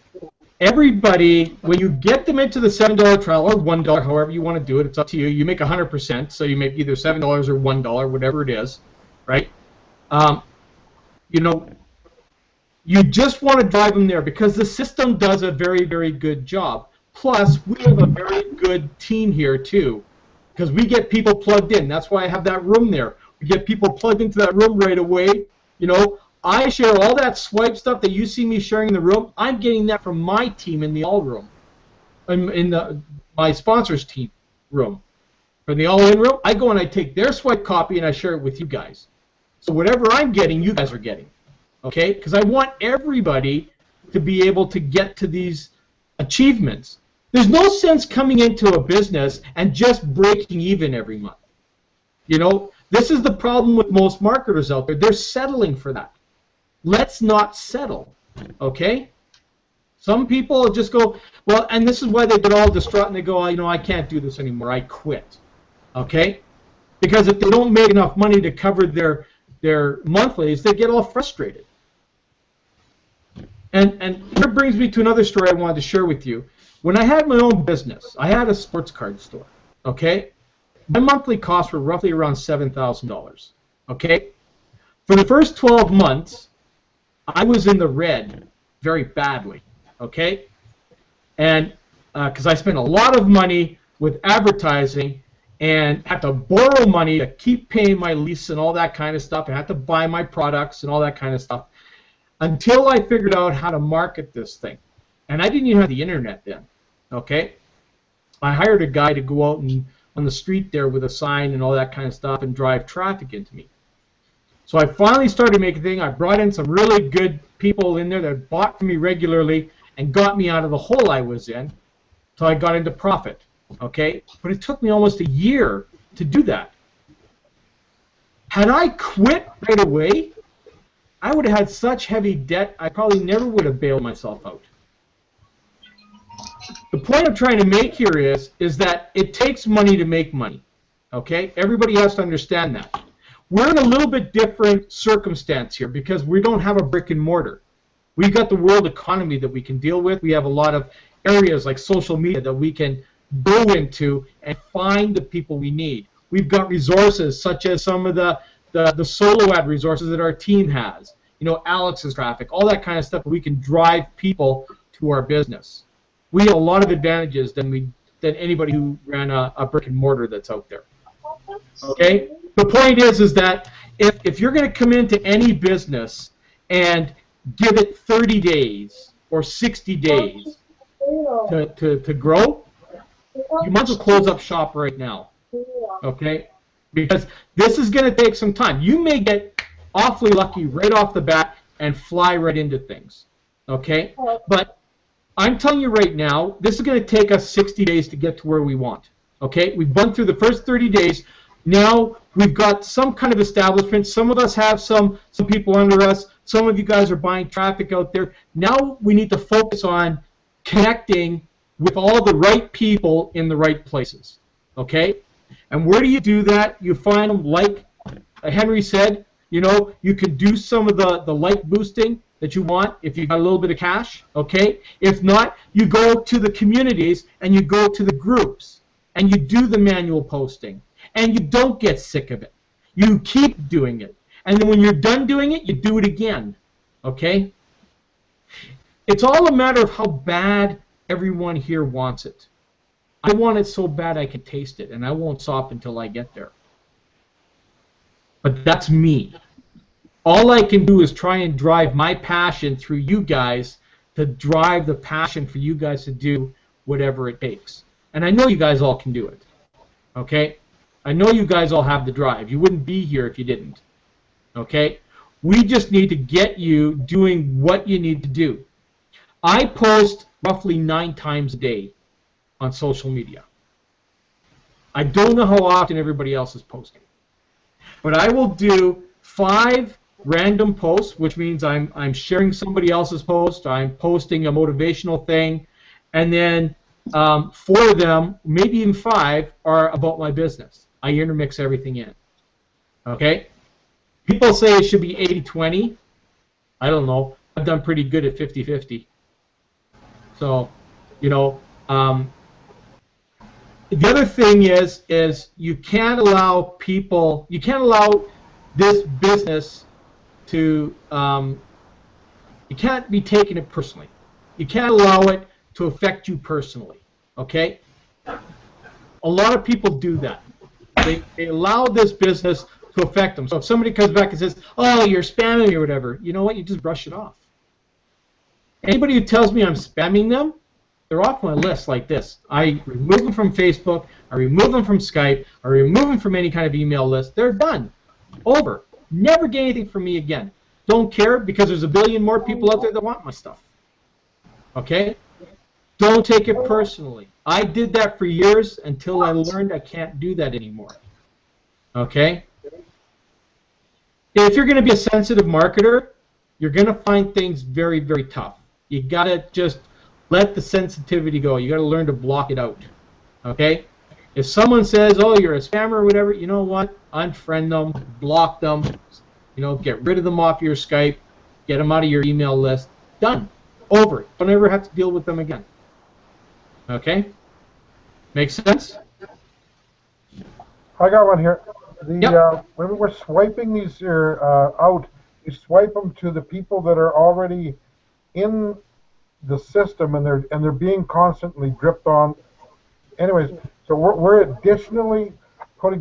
everybody, when you get them into the $7 trial, or $1, however you want to do it, it's up to you. You make 100%, so you make either $7 or $1, whatever it is, right? You just want to drive them there because the system does a very, very good job. Plus, we have a very good team here too, because we get people plugged in. That's why I have that room there. We get people plugged into that room right away. I share all that swipe stuff that you see me sharing in the room. I'm getting that from my team in the all room, my sponsors team room. For the all-in room, I go and I take their swipe copy and I share it with you guys. So whatever I'm getting, you guys are getting. Okay? Because I want everybody to be able to get to these achievements. There's no sense coming into a business and just breaking even every month. This is the problem with most marketers out there. They're settling for that. Let's not settle, okay? Some people just go, well, and this is why they get all distraught and they go, I can't do this anymore. I quit, okay? Because if they don't make enough money to cover their monthlies, they get all frustrated. And that brings me to another story I wanted to share with you. When I had my own business, I had a sports card store, okay? My monthly costs were roughly around $7,000, okay? For the first 12 months, I was in the red very badly, okay? And because I spent a lot of money with advertising and had to borrow money to keep paying my lease and all that kind of stuff, and had to buy my products and all that kind of stuff, until I figured out how to market this thing. And I didn't even have the internet then, okay? I hired a guy to go out and on the street there with a sign and all that kind of stuff and drive traffic into me. So I finally started making a thing. I brought in some really good people in there that bought from me regularly and got me out of the hole I was in, so I got into profit, okay? But it took me almost a year to do that. Had I quit right away, I would have had such heavy debt, I probably never would have bailed myself out. The point I'm trying to make here is that it takes money to make money, okay? Everybody has to understand that. We're in a little bit different circumstance here because we don't have a brick and mortar. We've got the world economy that we can deal with. We have a lot of areas like social media that we can go into and find the people we need. We've got resources such as some of the solo ad resources that our team has. You know, Alex's traffic, all that kind of stuff. We can drive people to our business. We have a lot of advantages than anybody who ran a brick and mortar that's out there. Okay? The point is that if you're going to come into any business and give it 30 days or 60 days to grow, you might as well close up shop right now. Okay? Because this is going to take some time. You may get awfully lucky right off the bat and fly right into things. Okay? But I'm telling you right now, this is going to take us 60 days to get to where we want. Okay? We've gone through the first 30 days. Now we've got some kind of establishment. Some of us have some people under us. Some of you guys are buying traffic out there. Now we need to focus on connecting with all the right people in the right places. Okay? And where do you do that? You find them, like Henry said, you know, you can do some of the like boosting that you want if you've got a little bit of cash, okay? If not, you go to the communities and you go to the groups and you do the manual posting and you don't get sick of it. You keep doing it. And then when you're done doing it, you do it again, okay? It's all a matter of how bad everyone here wants it. I want it so bad I can taste it, and I won't stop until I get there. But that's me. All I can do is try and drive my passion through you guys to drive the passion for you guys to do whatever it takes. And I know you guys all can do it. Okay? I know you guys all have the drive. You wouldn't be here if you didn't. Okay? We just need to get you doing what you need to do. I post roughly 9 times a day on social media. I don't know how often everybody else is posting. But I will do 5 random posts, which means I'm sharing somebody else's post, I'm posting a motivational thing, and then 4 of them, maybe even 5, are about my business. I intermix everything in. Okay? People say it should be 80-20. I don't know. I've done pretty good at 50-50. So, you know, the other thing is you can't allow this business to, you can't be taking it personally. You can't allow it to affect you personally, okay? A lot of people do that. They allow this business to affect them. So if somebody comes back and says, oh, you're spamming me or whatever, you know what? You just brush it off. Anybody who tells me I'm spamming them, they're off my list like this. I remove them from Facebook, I remove them from Skype, I remove them from any kind of email list. They're done. Over. Never get anything from me again. Don't care because there's a billion more people out there that want my stuff. Okay? Don't take it personally. I did that for years until I learned I can't do that anymore. Okay? If you're going to be a sensitive marketer, you're going to find things very, very tough. You got to just let the sensitivity go. You got to learn to block it out. Okay? If someone says, "Oh, you're a spammer" or whatever, you know what? Unfriend them, block them. You know, get rid of them off your Skype, get them out of your email list. Done. Over. Don't ever have to deal with them again. Okay? Makes sense? I got one here. Yep. When we're swiping these here out, you swipe them to the people that are already in the system, and they're being constantly dripped on. Anyways, so we're additionally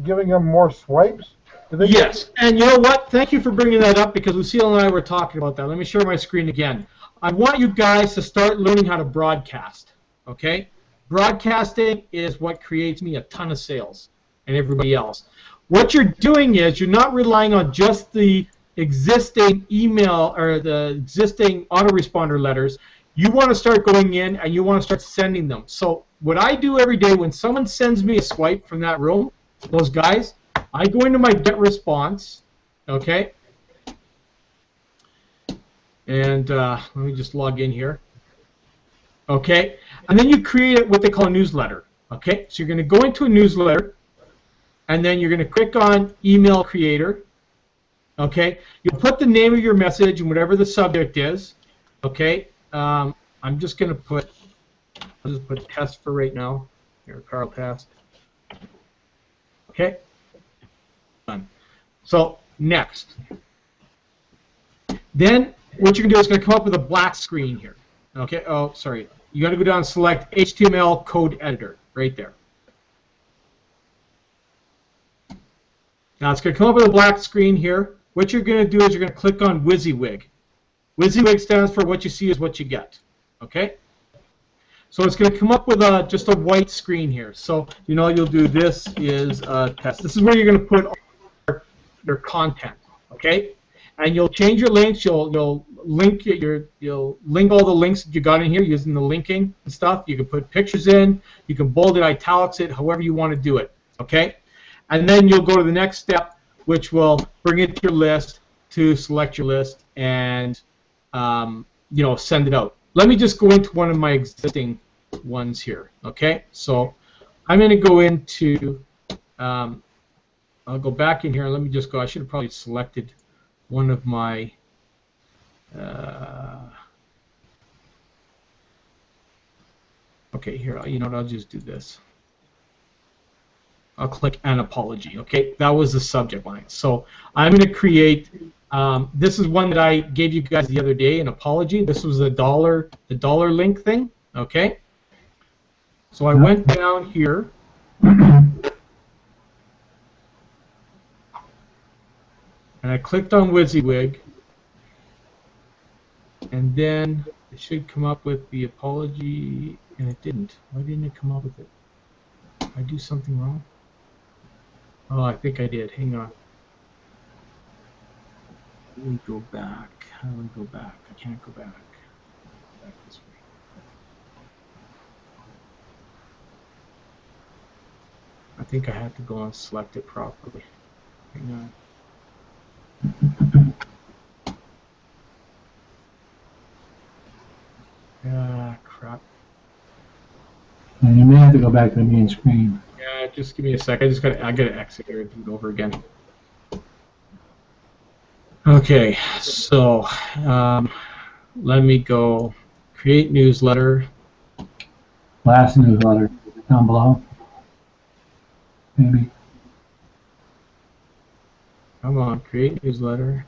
giving them more swipes. Do they Yes, and you know what? Thank you for bringing that up because Lucille and I were talking about that. Let me share my screen again. I want you guys to start learning how to broadcast, okay? Broadcasting is what creates me a ton of sales and everybody else. What you're doing is you're not relying on just the existing email or the existing autoresponder letters. You want to start going in and you want to start sending them. So what I do every day when someone sends me a swipe from that room, those guys, I go into my get response, okay? And let me just log in here. Okay, and then you create what they call a newsletter. Okay, so you're going to go into a newsletter, and then you're going to click on Email Creator. Okay, you'll put the name of your message and whatever the subject is. Okay, I'm just going to put, I'll just put test for right now. Here, Carl test. Okay, done. So next, then what you're going to do is going to come up with a black screen here. Okay, oh, sorry. You got to go down and select HTML code editor right there. Now it's going to come up with a black screen here. What you're going to do is you're going to click on WYSIWYG. WYSIWYG stands for what you see is what you get. Okay? So it's going to come up with just a white screen here. So you know you'll do this is a test. This is where you're going to put all your content. Okay? And you'll change your links. You'll link you'll link all the links that you got in here using the linking and stuff. You can put pictures in. You can bold it, italics it, however you want to do it. Okay, and then you'll go to the next step, which will bring it to your list to select your list and you know, send it out. Let me just go into one of my existing ones here. Okay, so I'm going to go into I'll go back in here. Let me just go. I should have probably selected one of my okay, here, you know what, I'll just do this. I'll click an apology. Okay, that was the subject line. So I'm going to create, this is one that I gave you guys the other day, an apology. This was the dollar link thing. Okay, so I went down here. And I clicked on WYSIWYG, and then it should come up with the apology, and it didn't. Why didn't it come up with it? Did I do something wrong? Oh, I think I did. Hang on. Let me go back. How do I go back? I can't go back. Back this way. I think I had to go and select it properly. Hang on. Ah, crap. And you may have to go back to the main screen. Yeah, just give me a sec. I gotta exit here and do it over again. Okay, so let me go create newsletter. Last newsletter down below. Maybe. Come on, create newsletter.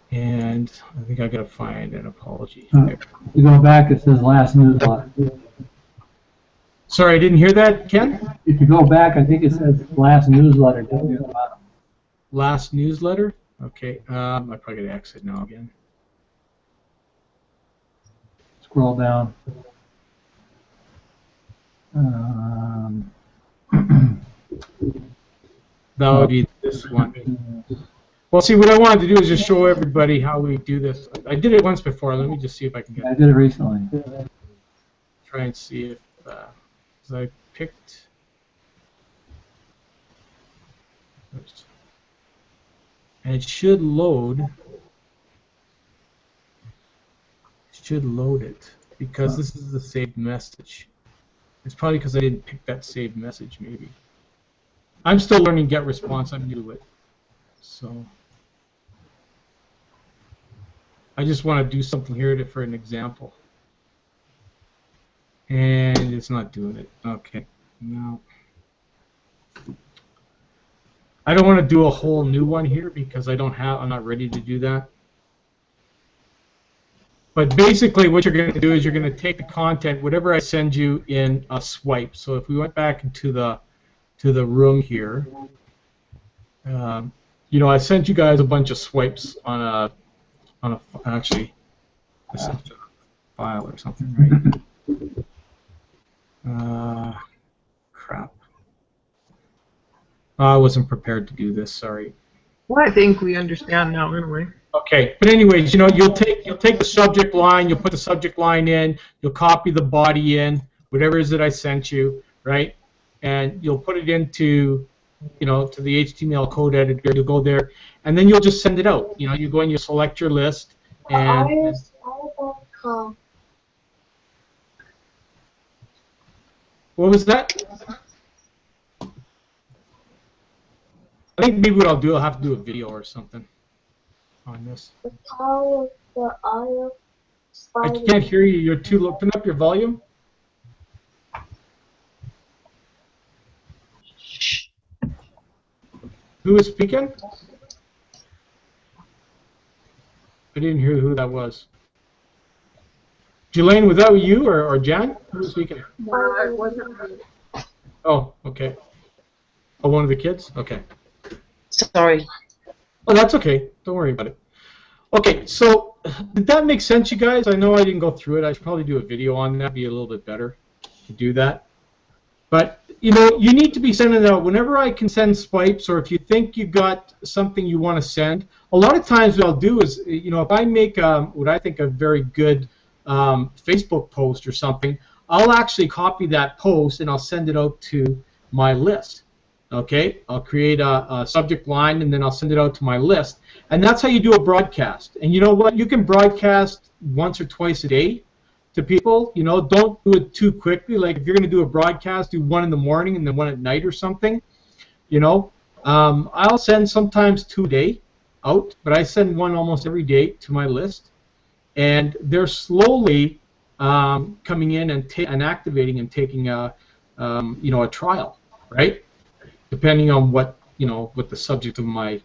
And I think I gotta find an apology. You go back, it says last newsletter. Sorry, I didn't hear that, Ken? If you go back, I think it says last newsletter down near the bottom. Last newsletter? Okay, I probably gotta exit now again. Scroll down. That would be this one. Well, see, what I wanted to do is just show everybody how we do this. I did it once before. Let me just see if I can get I did it recently. try and see if because I picked. Oops. And it should load. It should load it because this is the saved message. It's probably because I didn't pick that saved message, maybe. I'm still learning get response. I'm new to it. So I just want to do something here for an example. And it's not doing it. Okay. No. I don't want to do a whole new one here because I'm not ready to do that. But basically what you're going to do is you're going to take the content, whatever I send you, in a swipe. So if we went back into the room here, you know, I sent you guys a bunch of swipes on a actually, I sent you a file or something, right? Crap. I wasn't prepared to do this. Sorry. Well, I think we understand now, anyway. Okay, but anyways, you know, you'll take the subject line, you'll put the subject line in, you'll copy the body in, whatever it is that I sent you, right? And you'll put it into, you know, to the HTML code editor. You'll go there, and then you'll just send it out. You know, you go and you select your list, and what was that? I think maybe what I'll do, I'll have to do a video or something on this. I can't hear you. You're too low. Turn up your volume. Who is speaking? I didn't hear who that was. Jelaine, was that you or Jan? Who was speaking? It wasn't. Oh, okay. Oh, one of the kids? Okay. Sorry. Oh, that's okay. Don't worry about it. Okay, so did that make sense, you guys? I know I didn't go through it. I should probably do a video on that. Be a little bit better to do that. But, you know, you need to be sending it out. Whenever I can send swipes, or if you think you got something you want to send, a lot of times what I'll do is, you know, if I make what I think a very good Facebook post or something, I'll actually copy that post and I'll send it out to my list. Okay, I'll create a subject line and then I'll send it out to my list, and that's how you do a broadcast. And you know what? You can broadcast once or twice a day to people. You know, don't do it too quickly. Like if you're going to do a broadcast, do one in the morning and then one at night or something. You know, I'll send sometimes 2 a day out, but I send one almost every day to my list, and they're slowly coming in and activating and taking a you know, a trial, right? Depending on what, you know, what the subject of my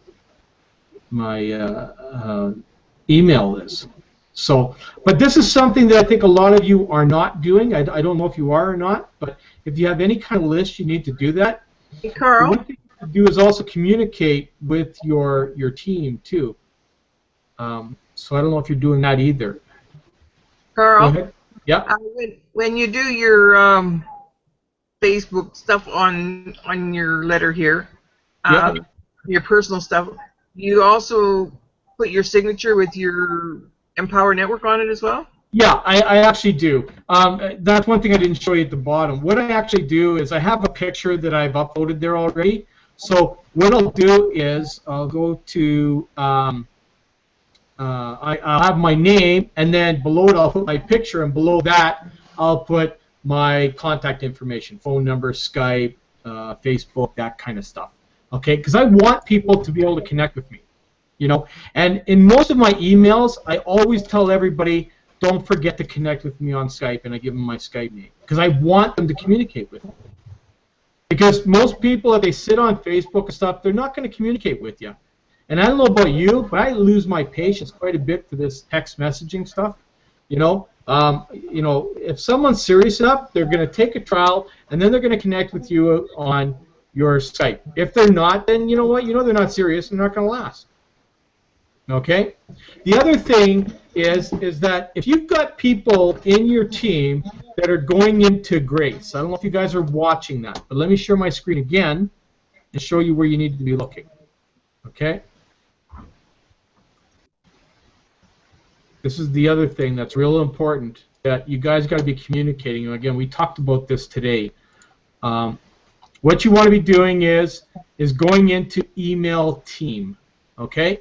email is. So, but this is something that I think a lot of you are not doing. I don't know if you are or not, but if you have any kind of list, you need to do that. Hey, Carl. One thing to do is also communicate with your team too. So I don't know if you're doing that either. Carl. Go ahead. Yeah. When you do your Facebook stuff on your letter here, Yeah. your personal stuff, you also put your signature with your Empower Network on it as well? Yeah, I actually do. That's one thing I didn't show you at the bottom. What I actually do is I have a picture that I've uploaded there already. So what I'll do is I'll go to I'll have my name, and then below it I'll put my picture, and below that I'll put my contact information, phone number, Skype, Facebook, that kind of stuff. Okay, because I want people to be able to connect with me, you know. And in most of my emails, I always tell everybody, don't forget to connect with me on Skype, and I give them my Skype name because I want them to communicate with me. Because most people, if they sit on Facebook and stuff, they're not going to communicate with you. And I don't know about you, but I lose my patience quite a bit for this text messaging stuff, you know. You know, if someone's serious enough, they're going to take a trial, and then they're going to connect with you on your Skype. If they're not, then you know what? You know they're not serious and they're not going to last. Okay? The other thing is that if you've got people in your team that are going into Grace, I don't know if you guys are watching that, but let me share my screen again and show you where you need to be looking. Okay? This is the other thing that's real important that you guys got to be communicating. And again, we talked about this today. What you want to be doing is going into email team, okay?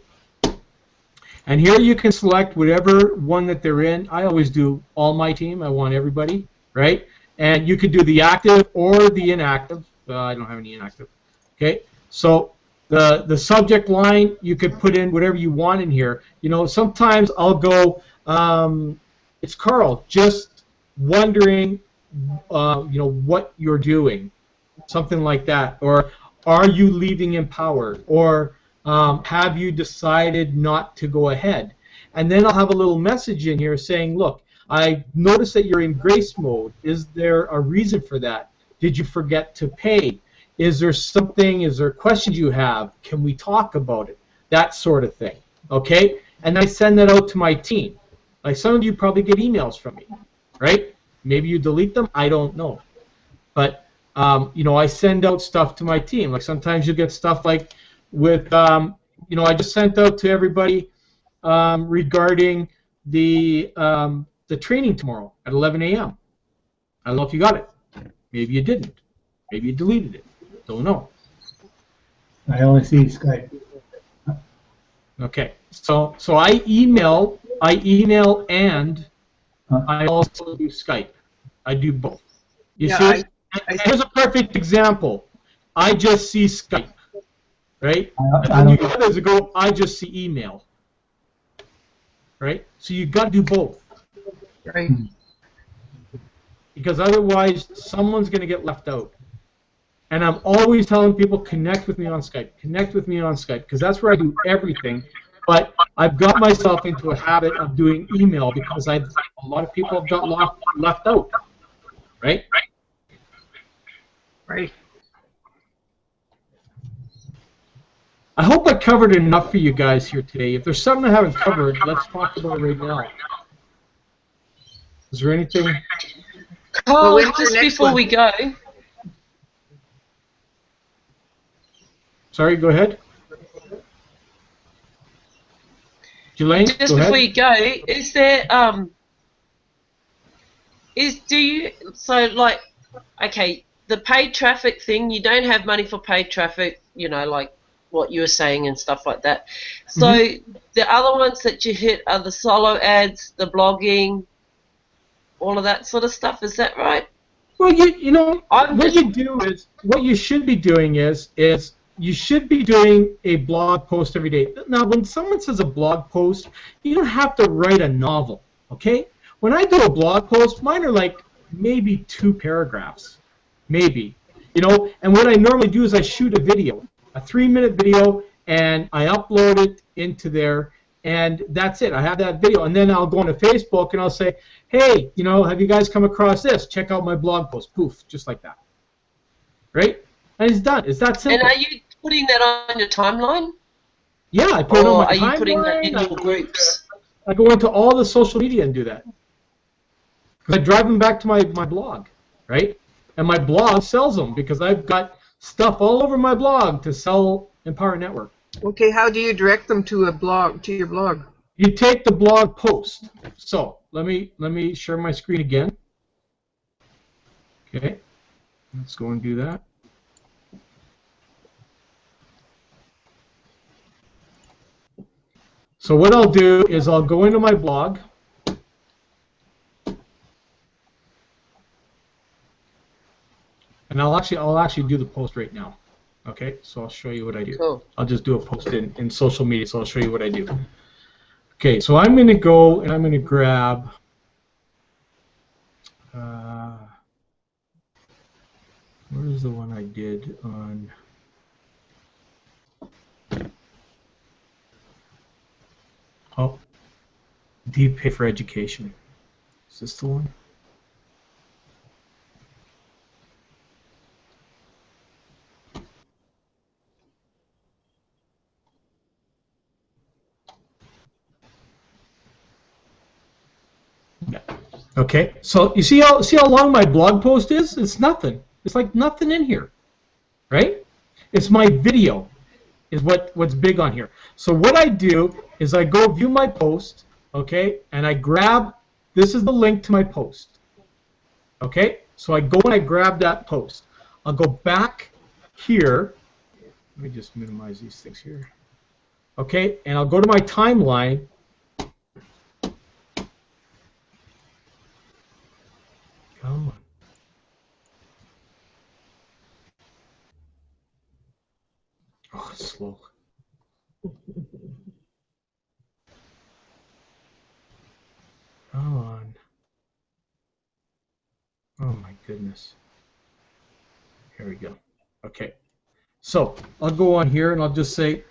And here you can select whatever one that they're in. I always do all my team. I want everybody, right? And you could do the active or the inactive. I don't have any inactive. Okay, so the subject line, you could put in whatever you want in here. You know, sometimes I'll go, it's Carl, just wondering, you know, what you're doing, something like that, or are you leaving Empower, or have you decided not to go ahead? And then I'll have a little message in here saying, look, I noticed that you're in grace mode. Is there a reason for that? Did you forget to pay? Is there questions you have? Can we talk about it? That sort of thing, okay? And I send that out to my team. Like some of you probably get emails from me, right? Maybe you delete them, I don't know. But, you know, I send out stuff to my team. Like sometimes you get stuff like with, you know, I just sent out to everybody regarding the training tomorrow at 11 a.m. I don't know if you got it. Maybe you didn't. Maybe you deleted it. Don't know. I only see Skype. Okay. So I email and I also do Skype. I do both. You see? Here's a perfect example. I just see Skype, right? And then others go, I just see email, right? So you got to do both. Right. Because otherwise, someone's going to get left out. And I'm always telling people, connect with me on Skype. Connect with me on Skype, because that's where I do everything. But I've got myself into a habit of doing email because a lot of people have got left out, right? Right. I hope I covered enough for you guys here today. If there's something I haven't covered, let's talk about it right now. Is there anything? Carl, when's your just next before one? we go, Sorry, go ahead. Jelaine, just go before ahead. you go, is there okay, the paid traffic thing, you don't have money for paid traffic, you know, like what you were saying and stuff like that. So the other ones that you hit are the solo ads, the blogging, all of that sort of stuff. Is that right? Well, you know, what you should be doing is you should be doing a blog post every day. Now, when someone says a blog post, you don't have to write a novel, okay? When I do a blog post, mine are like maybe 2 paragraphs, maybe, you know. And what I normally do is I shoot a video, a 3-minute video, and I upload it into there, and that's it. I have that video, and then I'll go onto Facebook and I'll say, hey, you know, have you guys come across this? Check out my blog post. Poof, just like that, right? And it's done. It's that simple. And are you putting that on your timeline? Yeah, I put it on Or my are you putting that in timeline. your groups? I go into all the social media and do that. Because I drive them back to my blog, right? And my blog sells them because I've got stuff all over my blog to sell Empower Network. Okay, how do you direct them to a blog, to your blog? You take the blog post. So let me share my screen again. Okay, let's go and do that. So what I'll do is I'll go into my blog. And I'll actually do the post right now. Okay, so I'll show you what I do. Cool. I'll just do a post in social media, so I'll show you what I do. Okay, so I'm going to go and I'm going to grab where's the one I did on do you pay for education? Is this the one? Okay, so you see how long my blog post is? It's nothing. It's like nothing in here, right? It's my video is what's big on here. So what I do is I go view my post, okay, and I grab, this is the link to my post, okay? So I go and I grab that post. I'll go back here. Let me just minimize these things here. Okay, and I'll go to my timeline. Come on. Oh, it's slow. Come on. Oh my goodness. Here we go. Okay. So I'll go on here and I'll just say,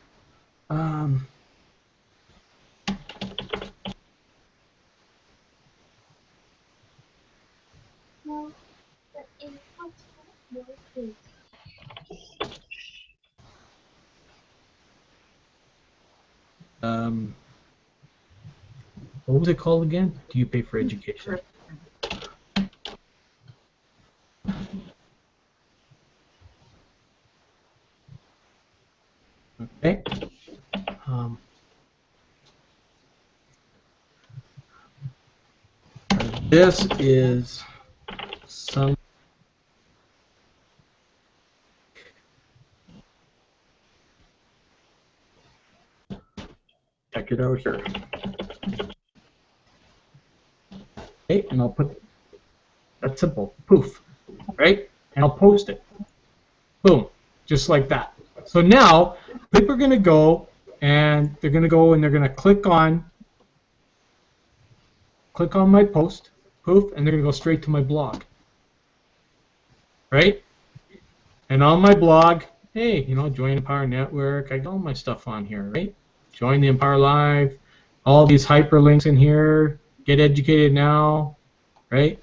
What was it called again? Do you pay for education? Okay. This is some. Check it out here. Okay, and I'll put, that's simple, poof, right? And I'll post it. Boom, just like that. So now, people are going to go, and they're going to click on my post, poof, and they're going to go straight to my blog. Right? And on my blog, hey, you know, join Empower Network, I got all my stuff on here, right? Join the Empower Live, all these hyperlinks in here, get educated now, right?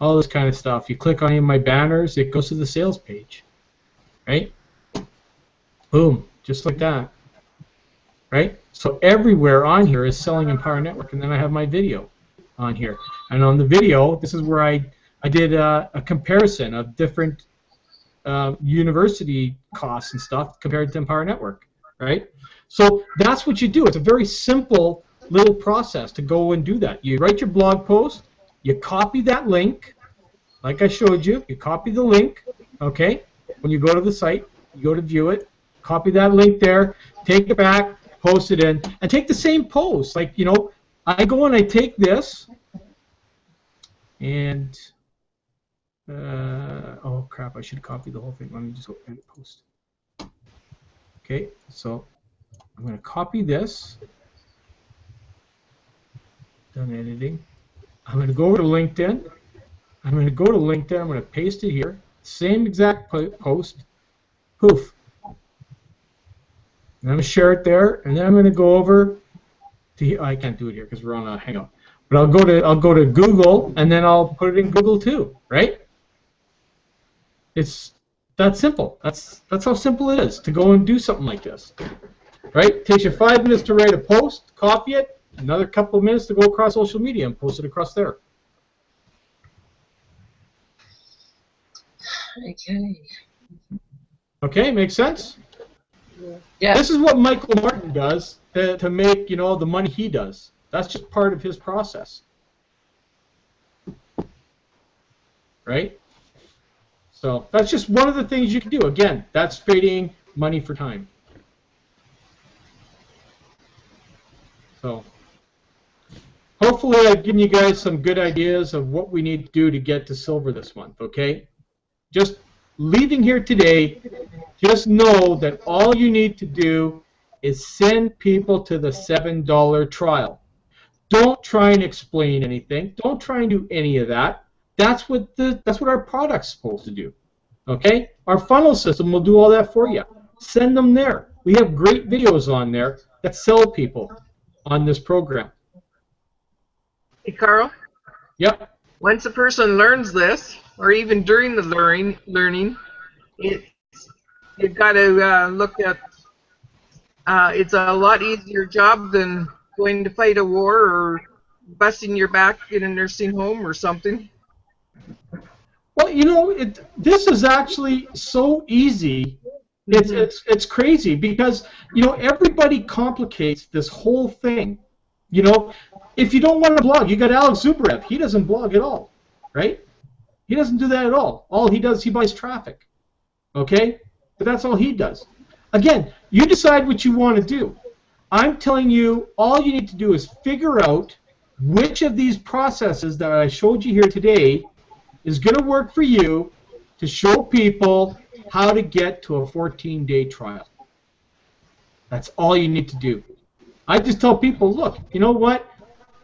All this kind of stuff. You click on any of my banners, it goes to the sales page, right? Boom, just like that, right? So everywhere on here is selling Empower Network, and then I have my video on here. And on the video, this is where I did a comparison of different university costs and stuff compared to Empower Network, right? So that's what you do. It's a very simple little process to go and do that. You write your blog post, you copy that link, like I showed you, you copy the link, okay? When you go to the site, you go to view it, copy that link there, take it back, post it in, and take the same post. Like, you know, I go and I take this, and, oh crap, I should copy the whole thing. Let me just go edit post. Okay, so I'm going to copy this. Done editing. I'm going to go over to LinkedIn. I'm going to go to LinkedIn. I'm going to paste it here. Same exact post. Poof. And I'm going to share it there, and then I'm going to go over to. I can't do it here because we're on a Hangout. But I'll go to Google, and then I'll put it in Google too, right? It's that simple. That's how simple it is to go and do something like this, right? It takes you 5 minutes to write a post, copy it, another couple of minutes to go across social media and post it across there. Okay. Okay, makes sense? Yeah. This is what Michael Martin does to make, you know, the money he does. That's just part of his process. Right? So that's just one of the things you can do. Again, that's trading money for time. So hopefully I've given you guys some good ideas of what we need to do to get to silver this month, okay? Just leaving here today, just know that all you need to do is send people to the $7 trial. Don't try and explain anything. Don't try and do any of that. That's what our product's supposed to do. Okay? Our funnel system will do all that for you. Send them there. We have great videos on there that sell people on this program. Hey, Carl? Yep. Once a person learns this, or even during the learning, you've got to look at, it's a lot easier job than going to fight a war or busting your back in a nursing home or something. Well, you know, this is actually so easy. It's crazy because, you know, everybody complicates this whole thing. You know, if you don't want to blog, you got Alex Zubrev. He doesn't blog at all, right? He doesn't do that at all. All he does, he buys traffic. Okay? But that's all he does. Again, you decide what you want to do. I'm telling you, all you need to do is figure out which of these processes that I showed you here today is going to work for you to show people how to get to a 14-day trial. That's all you need to do. I just tell people, look, you know what?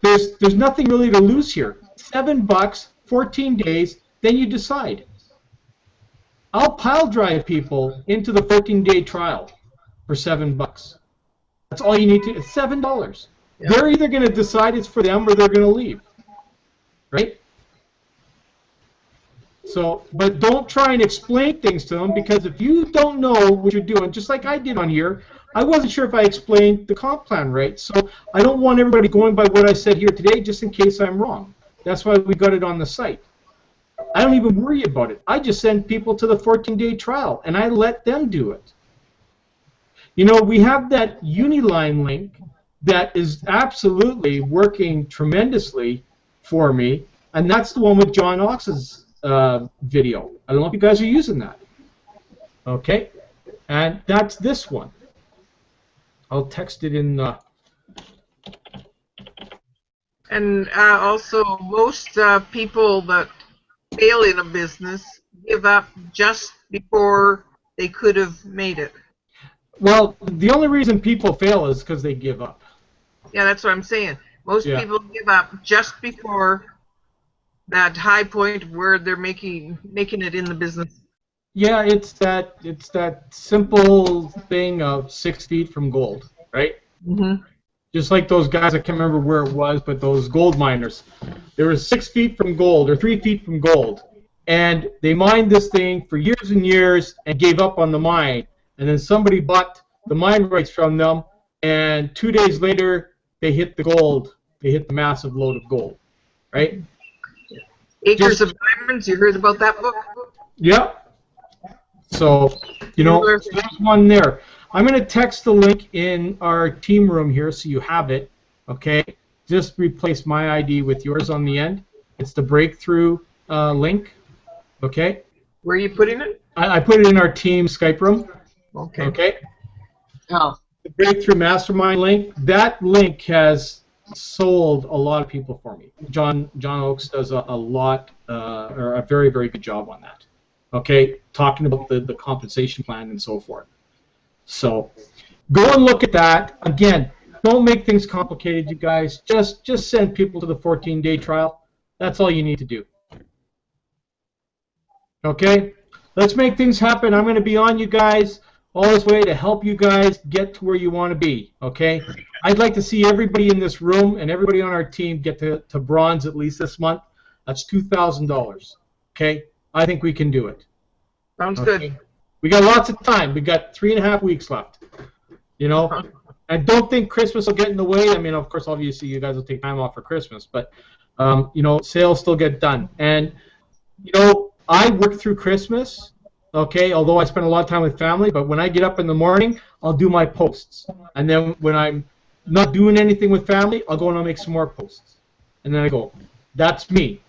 There's nothing really to lose here. $7, 14 days, then you decide. I'll pile drive people into the 14-day trial for $7. That's all you need to. It's $7. Yeah. They're either going to decide it's for them or they're going to leave. Right? So, but don't try and explain things to them, because if you don't know what you're doing, just like I did on here, I wasn't sure if I explained the comp plan right. So I don't want everybody going by what I said here today, just in case I'm wrong. That's why we got it on the site. I don't even worry about it. I just send people to the 14-day trial, and I let them do it. You know, we have that Uniline link that is absolutely working tremendously for me, and that's the one with John Ox's video. I don't know if you guys are using that. Okay, and that's this one. I'll text it in. And also, most people that fail in a business give up just before they could have made it. Well, the only reason people fail is because they give up. Yeah, that's what I'm saying. Most Yeah. people give up just before that high point where they're making it in the business. Yeah, it's that simple thing of 6 feet from gold, right? Mm-hmm. Just like those guys, I can't remember where it was, but those gold miners. They were 6 feet from gold, or 3 feet from gold, and they mined this thing for years and years and gave up on the mine. And then somebody bought the mine rights from them, and 2 days later, they hit the gold. They hit the massive load of gold, right? Acres of Diamonds, you heard about that book? Yep. So, you know, there's one there. I'm going to text the link in our team room here so you have it, okay? Just replace my ID with yours on the end. It's the breakthrough link, okay? Where are you putting it? I put it in our team Skype room, Okay. okay? Oh. The breakthrough mastermind link, that link has sold a lot of people for me. John Oakes does a lot, or a very, very good job on that, okay? Talking about the compensation plan and so forth. So go and look at that. Again, don't make things complicated, you guys. Just send people to the 14-day trial. That's all you need to do. Okay? Let's make things happen. I'm going to be on you guys all this way to help you guys get to where you want to be. Okay? I'd like to see everybody in this room and everybody on our team get to bronze at least this month. That's $2,000. Okay? I think we can do it. Sounds Okay. good. We got lots of time. We got 3.5 weeks left. You know, I don't think Christmas will get in the way. I mean, of course, obviously, you guys will take time off for Christmas, but you know, sales still get done. And you know, I work through Christmas. Okay, although I spend a lot of time with family, but when I get up in the morning, I'll do my posts, and then when I'm not doing anything with family, I'll go and I'll make some more posts, and then I go. That's me.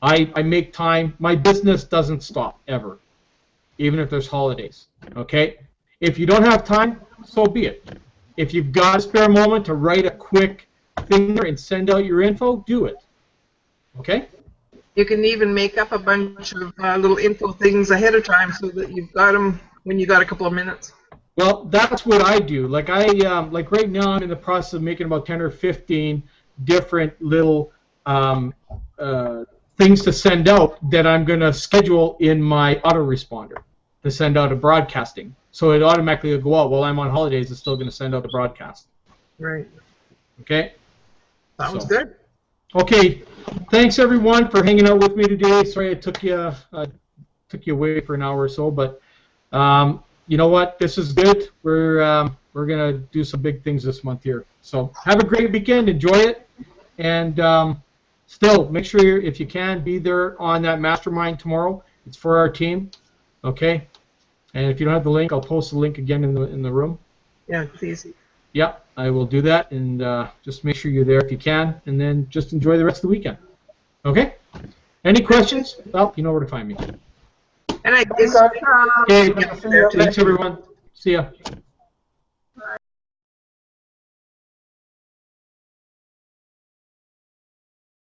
I make time. My business doesn't stop ever. Even if there's holidays, okay? If you don't have time, so be it. If you've got a spare moment to write a quick thing and send out your info, do it, okay? You can even make up a bunch of little info things ahead of time so that you've got them when you got a couple of minutes. Well, that's what I do. Like like right now, I'm in the process of making about 10 or 15 different little things to send out that I'm going to schedule in my autoresponder to send out a broadcasting. So it automatically will go out. While I'm on holidays, it's still going to send out a broadcast. Right. Okay? Sounds good. Okay. Thanks, everyone, for hanging out with me today. Sorry I took you away for an hour or so, but you know what? This is good. We're going to do some big things this month here. So have a great weekend. Enjoy it. And still, make sure if you can, be there on that mastermind tomorrow. It's for our team, okay? And if you don't have the link, I'll post the link again in the room. Yeah, please. Yeah, I will do that, and just make sure you're there if you can, and then just enjoy the rest of the weekend. Okay? Any questions? Well, you know where to find me. And I guess. Okay, thanks everyone. See ya.